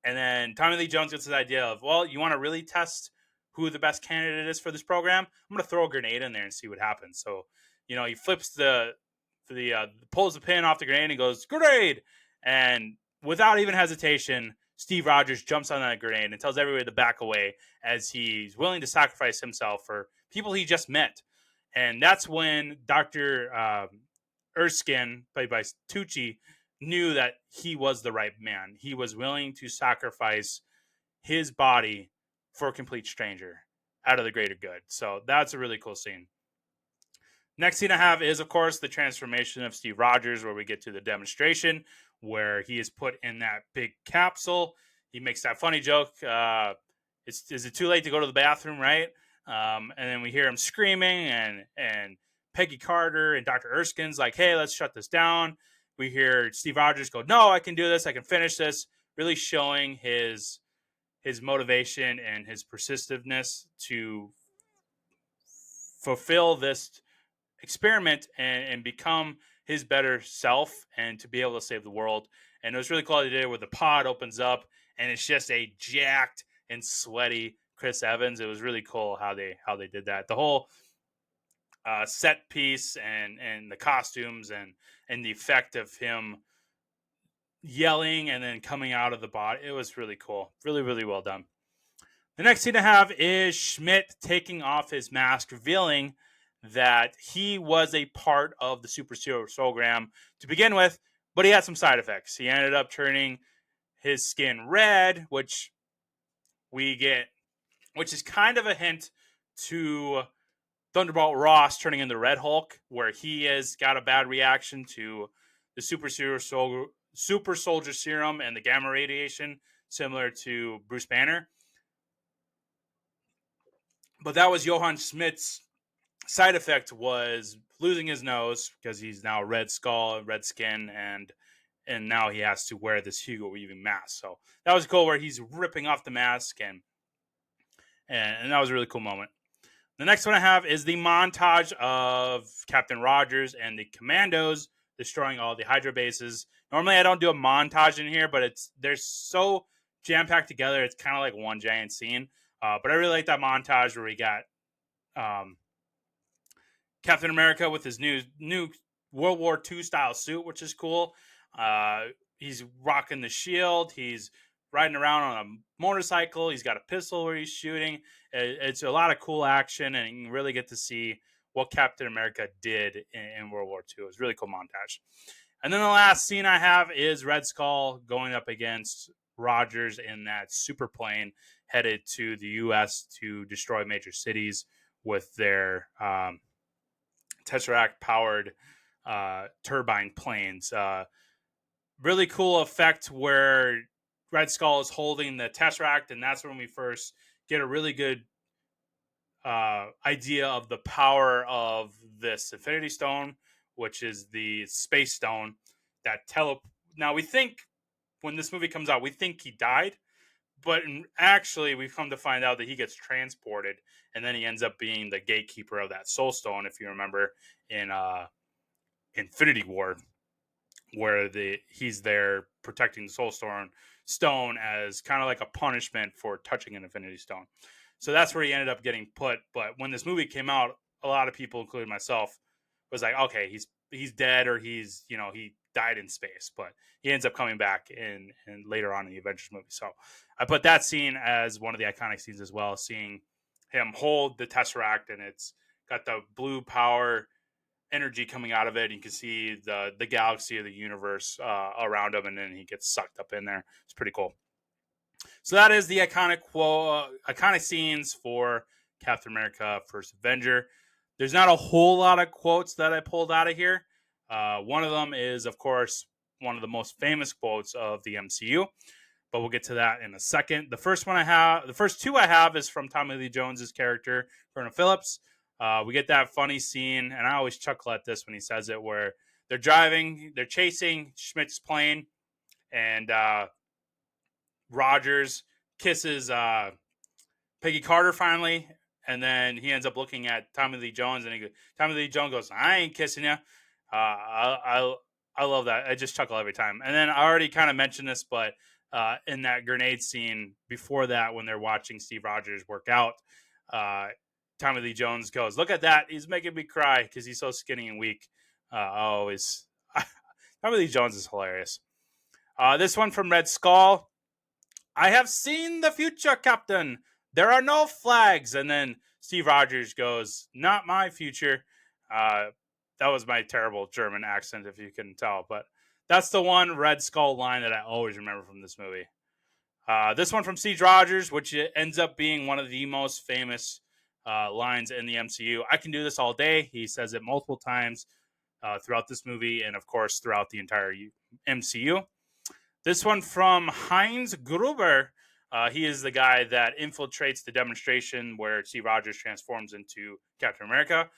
And then Tommy Lee Jones gets this idea of, well, you want to really test who the best candidate is for this program? I'm going to throw a grenade in there and see what happens. So, he flips pulls the pin off the grenade and goes, "Grenade!" And without even hesitation, Steve Rogers jumps on that grenade and tells everybody to back away as he's willing to sacrifice himself for people he just met. And that's when Dr. Erskine, played by Tucci, knew that he was the right man. He was willing to sacrifice his body for a complete stranger out of the greater good. So that's a really cool scene. Next scene I have is, of course, the transformation of Steve Rogers, where we get to the demonstration where he is put in that big capsule. He makes that funny joke. Is it too late to go to the bathroom, right? And then we hear him screaming, and Peggy Carter and Dr. Erskine's like, "Hey, let's shut this down." We hear Steve Rogers go, "No, I can do this. I can finish this." Really showing his motivation and his persistiveness to fulfill this experiment and become his better self and to be able to save the world. And it was really cool they did it where the pod opens up and it's just a jacked and sweaty Chris Evans. It was really cool how they did that. The whole set piece and the costumes and the effect of him yelling and then coming out of the body. It was really cool. Really, really well done. The next scene I have is Schmidt taking off his mask, revealing that he was a part of the Super Serum program to begin with, but he had some side effects. He ended up turning his skin red, which is kind of a hint to Thunderbolt Ross turning into Red Hulk, where he has got a bad reaction to the Super Soldier Serum and the gamma radiation, similar to Bruce Banner. But that was Johann Schmidt's side effect, was losing his nose because he's now Red Skull, red skin, and now he has to wear this Hugo Weaving mask. So that was cool where he's ripping off the mask, and that was a really cool moment. The next one I have is the montage of Captain Rogers and the Commandos destroying all the Hydra bases. Normally I don't do a montage in here, but they're so jam-packed together, it's kind of like one giant scene. But I really like that montage where we got Captain America with his new World War II style suit, which is cool. He's rocking the shield. He's riding around on a motorcycle. He's got a pistol where he's shooting. It's a lot of cool action, and you can really get to see what Captain America did in World War II. It was a really cool montage. And then the last scene I have is Red Skull going up against Rogers in that super plane headed to the U.S. to destroy major cities with their Tesseract-powered turbine planes. Really cool effect where Red Skull is holding the Tesseract, and that's when we first get a really good idea of the power of this Infinity Stone, which is the Space Stone that Now, we think when this movie comes out, we think he died, but actually we've come to find out that he gets transported, and then he ends up being the gatekeeper of that Soul Stone, if you remember, in Infinity War, where he's there protecting the Soul Stone as kind of like a punishment for touching an Infinity Stone. So that's where he ended up getting put. But when this movie came out, a lot of people, including myself, was like, okay, he's dead, or he died in space. But he ends up coming back in later on in the Avengers movie. So I put that scene as one of the iconic scenes as well, seeing him hold the Tesseract, and it's got the blue power energy coming out of it. You can see the galaxy of the universe around him, and then he gets sucked up in there. It's pretty cool. So that is the iconic scenes for Captain America First Avenger. There's not a whole lot of quotes that I pulled out of here. One of them is, of course, one of the most famous quotes of the MCU, but we'll get to that in a second. The first two I have is from Tommy Lee Jones's character, Colonel Phillips. We get that funny scene, and I always chuckle at this when he says it, where they're chasing Schmidt's plane, and Rogers kisses Peggy Carter finally, and then he ends up looking at Tommy Lee Jones, and Tommy Lee Jones goes, "I ain't kissing you." I love that. I just chuckle every time. And then I already kind of mentioned this, but in that grenade scene before that, when they're watching Steve Rogers work out, Tommy Lee Jones goes, "Look at that! He's making me cry because he's so skinny and weak." Always, Tommy Lee Jones is hilarious. This one from Red Skull. "I have seen the future, Captain. There are no flags." And then Steve Rogers goes, "Not my future." That was my terrible German accent, if you can tell. But that's the one Red Skull line that I always remember from this movie. This one from Steve Rogers, which ends up being one of the most famous lines in the MCU. "I can do this all day." He says it multiple times throughout this movie and, of course, throughout the entire MCU. This one from Heinz Gruber. He is the guy that infiltrates the demonstration where Steve Rogers transforms into Captain America.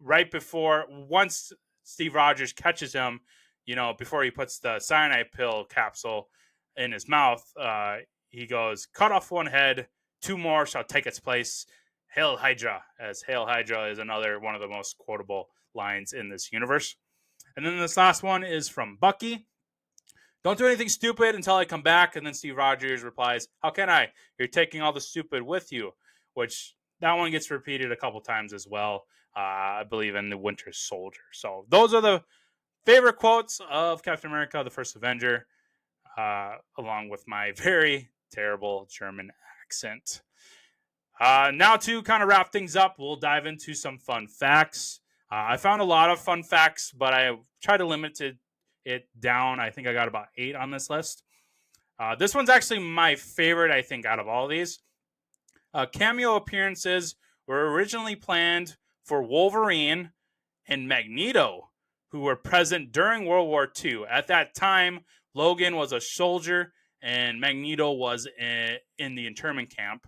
Once Steve Rogers catches him, before he puts the cyanide pill capsule in his mouth, he goes, "Cut off one head, two more shall take its place. Hail Hydra," as Hail Hydra is another one of the most quotable lines in this universe. And then this last one is from Bucky. "Don't do anything stupid until I come back." And then Steve Rogers replies, "How can I? You're taking all the stupid with you," which that one gets repeated a couple times as well, I believe, in The Winter Soldier. So those are the favorite quotes of Captain America, the First Avenger, along with my very terrible German accent. Now, to kind of wrap things up, we'll dive into some fun facts. I found a lot of fun facts, but I tried to limit it down. I think I got about 8 on this list. This one's actually my favorite, I think, out of all these. Cameo appearances were originally planned for Wolverine and Magneto, who were present during World War II. At that time, Logan was a soldier and Magneto was in the internment camp.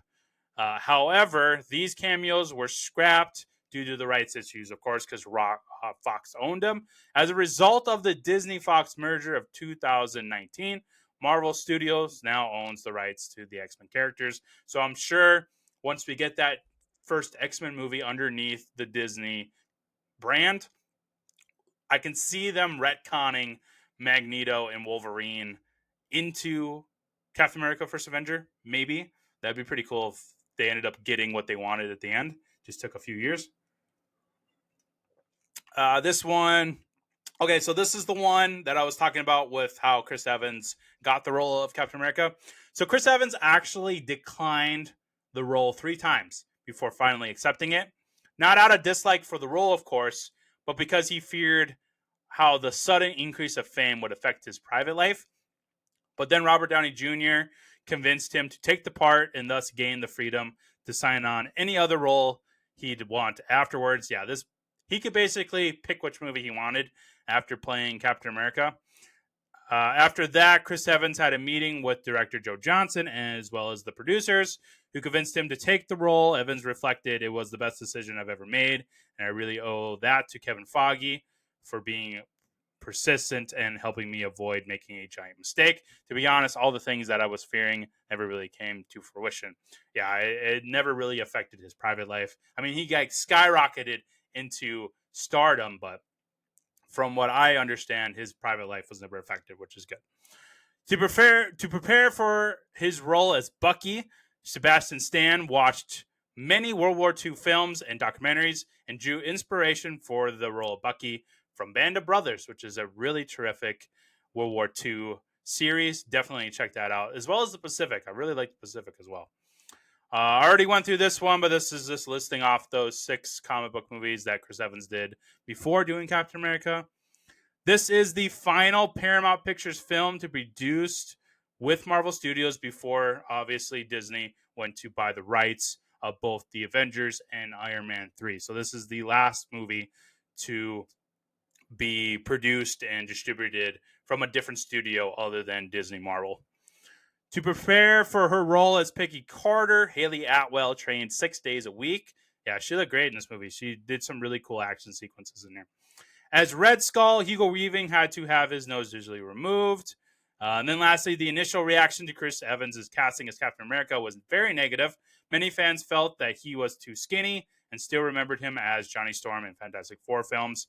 However, these cameos were scrapped due to the rights issues, of course, because Fox owned them. As a result of the Disney-Fox merger of 2019, Marvel Studios now owns the rights to the X-Men characters. So I'm sure once we get that first X-Men movie underneath the Disney brand, I can see them retconning Magneto and Wolverine into Captain America First Avenger. Maybe. That'd be pretty cool if they ended up getting what they wanted at the end. Just took a few years. This one. Okay, so this is the one that I was talking about with how Chris Evans got the role of Captain America. So Chris Evans actually declined the role 3 times before finally accepting it. Not out of dislike for the role, of course, but because he feared how the sudden increase of fame would affect his private life. But then Robert Downey Jr. convinced him to take the part and thus gain the freedom to sign on any other role he'd want afterwards. Yeah, he could basically pick which movie he wanted after playing Captain America. After that, Chris Evans had a meeting with director Joe Johnston as well as the producers, who convinced him to take the role. Evans reflected, "It was the best decision I've ever made, and I really owe that to Kevin Feige for being persistent and helping me avoid making a giant mistake." To be honest, all the things that I was fearing never really came to fruition. Yeah, it never really affected his private life. I mean, he got skyrocketed into stardom, but from what I understand, his private life was never affected, which is good. To prepare for his role as Bucky, Sebastian Stan watched many World War II films and documentaries and drew inspiration for the role of Bucky from Band of Brothers, which is a really terrific World War II series. Definitely check that out, as well as the Pacific. I really like the Pacific as well. I already went through this one, but this is just listing off those 6 comic book movies that Chris Evans did before doing Captain America. This is the final Paramount Pictures film to be produced with Marvel Studios before, obviously, Disney went to buy the rights of both the Avengers and Iron Man 3. So this is the last movie to be produced and distributed from a different studio other than Disney Marvel. To prepare for her role as Peggy Carter, Haley Atwell trained 6 days a week. Yeah, she looked great in this movie. She did some really cool action sequences in there. As Red Skull, Hugo Weaving had to have his nose digitally removed. And then lastly, the initial reaction to Chris Evans' casting as Captain America was very negative. Many fans felt that he was too skinny and still remembered him as Johnny Storm in Fantastic Four films.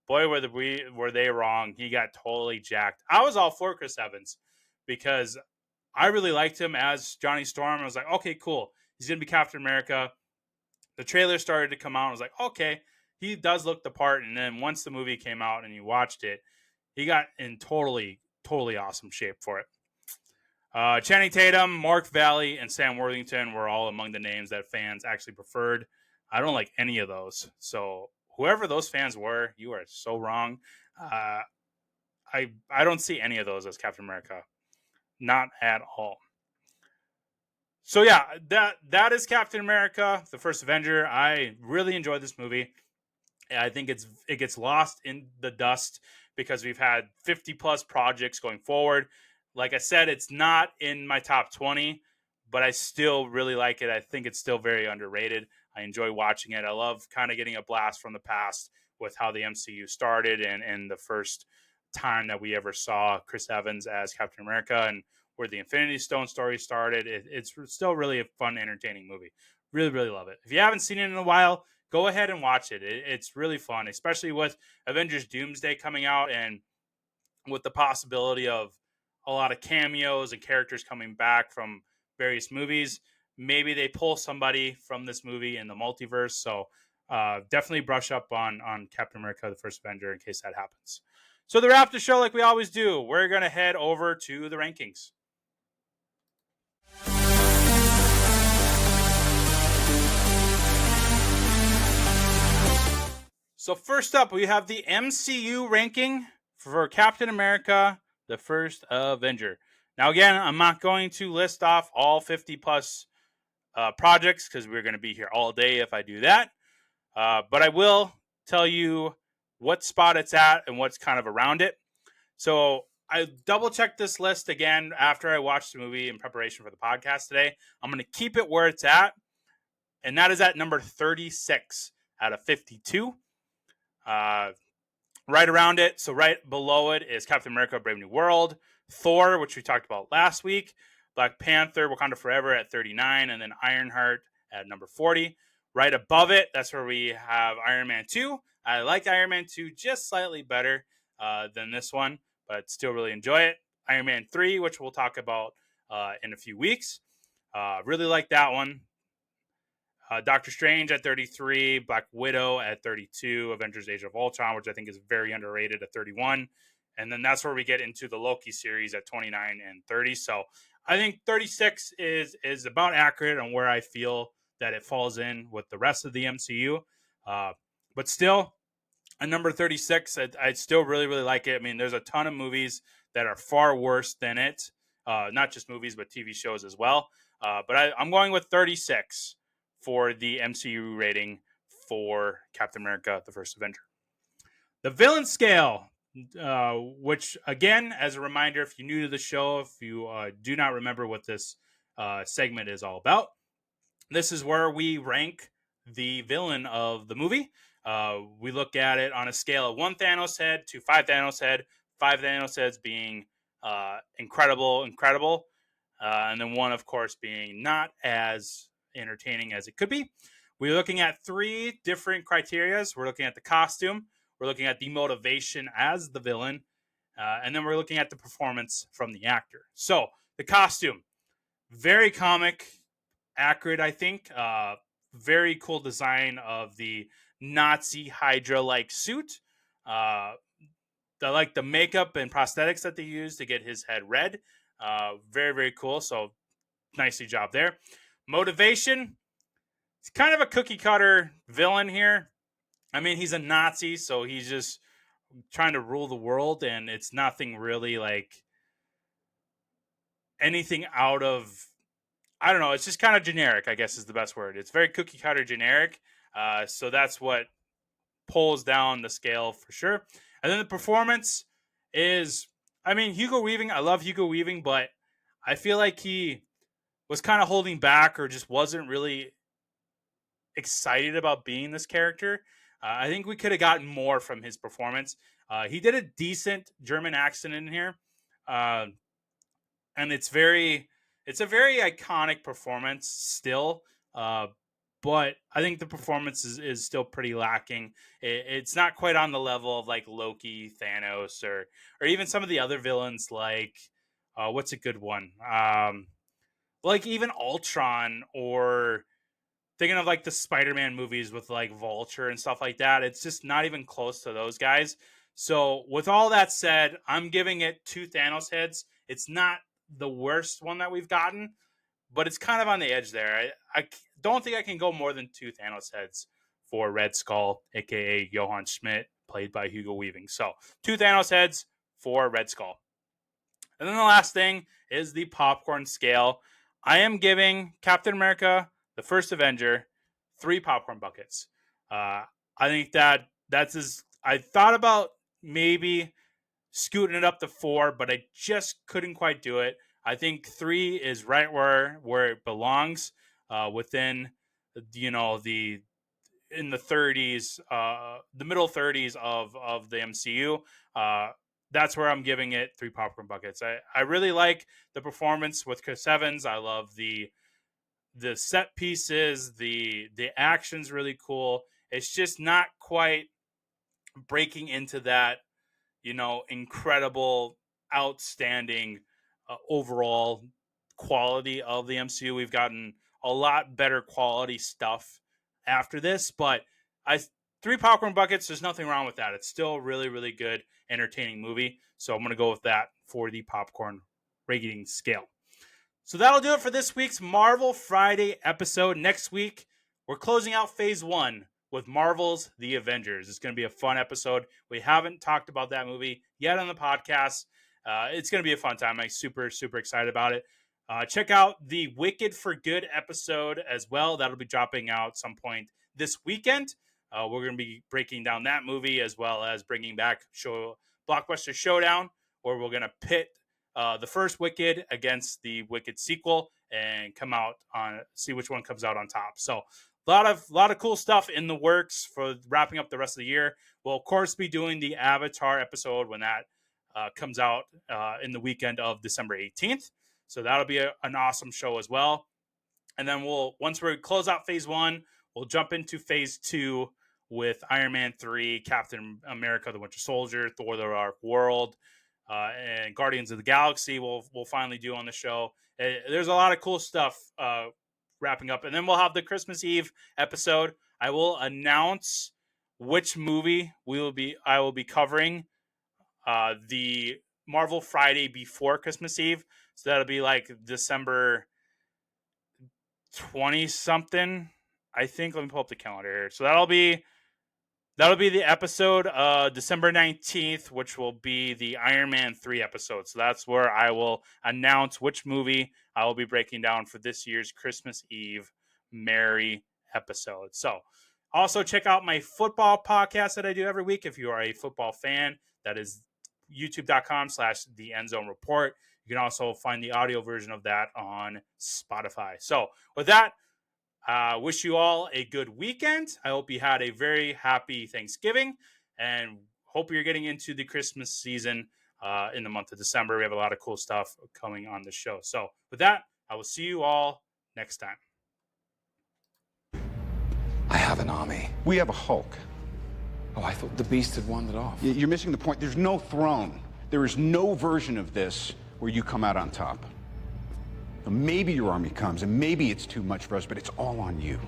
Boy, were they wrong. He got totally jacked. I was all for Chris Evans because I really liked him as Johnny Storm. I was like, okay, cool. He's going to be Captain America. The trailer started to come out. I was like, okay, he does look the part. And then once the movie came out and you watched it, he got in totally awesome shape for it. Channing Tatum, Mark Valley, and Sam Worthington were all among the names that fans actually preferred. I don't like any of those. So whoever those fans were, you are so wrong. I don't see any of those as Captain America. Not at all. So yeah, that is Captain America, the First Avenger. I really enjoyed this movie. I think it gets lost in the dust because we've had 50 plus projects going forward. Like I said, it's not in my top 20, but I still really like it. I think it's still very underrated. I enjoy watching it. I love kind of getting a blast from the past with how the MCU started and the first time that we ever saw Chris Evans as Captain America and where the Infinity Stone story started. It's still really a fun, entertaining movie. Really love it. If you haven't seen it in a while, go ahead and watch it. It's really fun, especially with Avengers Doomsday coming out and with the possibility of a lot of cameos and characters coming back from various movies. Maybe they pull somebody from this movie in the multiverse. So definitely brush up on Captain America, the First Avenger, in case that happens. So to wrap the show like we always do, we're going to head over to the rankings. So first up, we have the MCU ranking for Captain America, the First Avenger. Now, again, I'm not going to list off all 50 plus projects because we're going to be here all day if I do that. But I will tell you what spot it's at and what's kind of around it. So I double checked this list again after I watched the movie in preparation for the podcast today. I'm going to keep it where it's at, and that is at number 36 out of 52. Right around it, so right below it is Captain America: Brave New World, Thor, which we talked about last week, Black Panther: Wakanda Forever at 39, and then Ironheart at number 40. Right above it, that's where we have Iron Man 2. I like Iron Man 2 just slightly better than this one, but still really enjoy it. Iron Man 3, which we'll talk about in a few weeks. Really like that one. Doctor Strange at 33, Black Widow at 32, Avengers Age of Ultron, which I think is very underrated, at 31. And then that's where we get into the Loki series at 29 and 30. So I think 36 is about accurate on where I feel that it falls in with the rest of the MCU. But still, at number 36, I still really like it. I mean, there's a ton of movies that are far worse than it. Not just movies, but TV shows as well. But I'm going with 36 for the MCU rating for Captain America, the First Avenger. The villain scale, which, again, as a reminder, if you're new to the show, if you do not remember what this segment is all about, this is where we rank the villain of the movie. We look at it on a scale of 1 Thanos head to 5 Thanos head, 5 Thanos heads being incredible, and then 1, of course, being not as entertaining as it could be. We're looking at 3 different criterias. We're looking at the costume, we're looking at the motivation as the villain, and then we're looking at the performance from the actor. So the costume, very comic accurate, I think. Very cool design of the Nazi Hydra-like suit. I like the makeup and prosthetics that they use to get his head red. Very cool. So nicely job there. Motivation, it's kind of a cookie cutter villain here. I mean, he's a Nazi, so he's just trying to rule the world, and it's nothing really like anything out of I don't know. It's just kind of generic, I guess is the best word. It's very cookie cutter generic. So that's what pulls down the scale for sure. And then the performance is, I mean, Hugo Weaving. I love Hugo Weaving, but I feel like he was kind of holding back or just wasn't really excited about being this character. I think we could have gotten more from his performance. He did a decent German accent in here, and it's a very iconic performance still. But I think the performance is still pretty lacking. It's not quite on the level of like Loki, Thanos, or even some of the other villains. Like, what's a good one? Like even Ultron, or thinking of like the Spider-Man movies with like Vulture and stuff like that. It's just not even close to those guys. So with all that said, I'm giving it 2 Thanos heads. It's not the worst one that we've gotten, but it's kind of on the edge there. I don't think I can go more than 2 Thanos heads for Red Skull, aka Johann Schmidt, played by Hugo Weaving. So 2 Thanos heads for Red Skull. And then the last thing is the popcorn scale. I am giving Captain America, the first Avenger, 3 popcorn buckets. I think that's as I thought about maybe scooting it up to 4, but I just couldn't quite do it. I think 3 is right where it belongs, within, in the 30s, the middle 30s of the MCU. That's where I'm giving it 3 popcorn buckets. I really like the performance with Chris Evans. I love the set pieces, the action's really cool. It's just not quite breaking into that, incredible, outstanding overall quality of the MCU. We've gotten a lot better quality stuff after this, but 3 popcorn buckets, there's nothing wrong with that. It's still a really, really good, entertaining movie. So I'm going to go with that for the popcorn rating scale. So that'll do it for this week's Marvel Friday episode. Next week, we're closing out phase 1 with Marvel's The Avengers. It's going to be a fun episode. We haven't talked about that movie yet on the podcast. It's going to be a fun time. I'm super, super excited about it. Check out the Wicked for Good episode as well. That'll be dropping out some point this weekend. We're going to be breaking down that movie as well as bringing back Blockbuster Showdown, where we're going to pit the first Wicked against the Wicked sequel and see which one comes out on top. So a lot of cool stuff in the works for wrapping up the rest of the year. We'll of course be doing the Avatar episode when that comes out in the weekend of December 18th. So that'll be an awesome show as well. And then once we close out phase 1, we'll jump into phase 2 with Iron Man 3, Captain America, the Winter Soldier, Thor: The Dark World, and Guardians of the Galaxy. We'll finally do on the show. There's a lot of cool stuff wrapping up, and then we'll have the Christmas Eve episode. I will announce which movie I will be covering the Marvel Friday before Christmas Eve. So that'll be like December 20 something, I think. Let me pull up the calendar here. So that'll be the episode December 19th, which will be the Iron Man 3 episode. So that's where I will announce which movie I will be breaking down for this year's Christmas Eve Merry episode. So also check out my football podcast that I do every week. If you are a football fan, that is youtube.com/The End Zone Report. You can also find the audio version of that on Spotify. So with that, wish you all a good weekend. I hope you had a very happy Thanksgiving and hope you're getting into the Christmas season in the month of December. We have a lot of cool stuff coming on the show. So with that, I will see you all next time. I have an army. We have a Hulk. Oh, I thought the beast had wandered off. You're missing the point. There's no throne. There is no version of this where you come out on top. Maybe your army comes, and maybe it's too much for us, but it's all on you.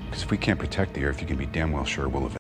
Because if we can't protect the Earth, you can be damn well sure we'll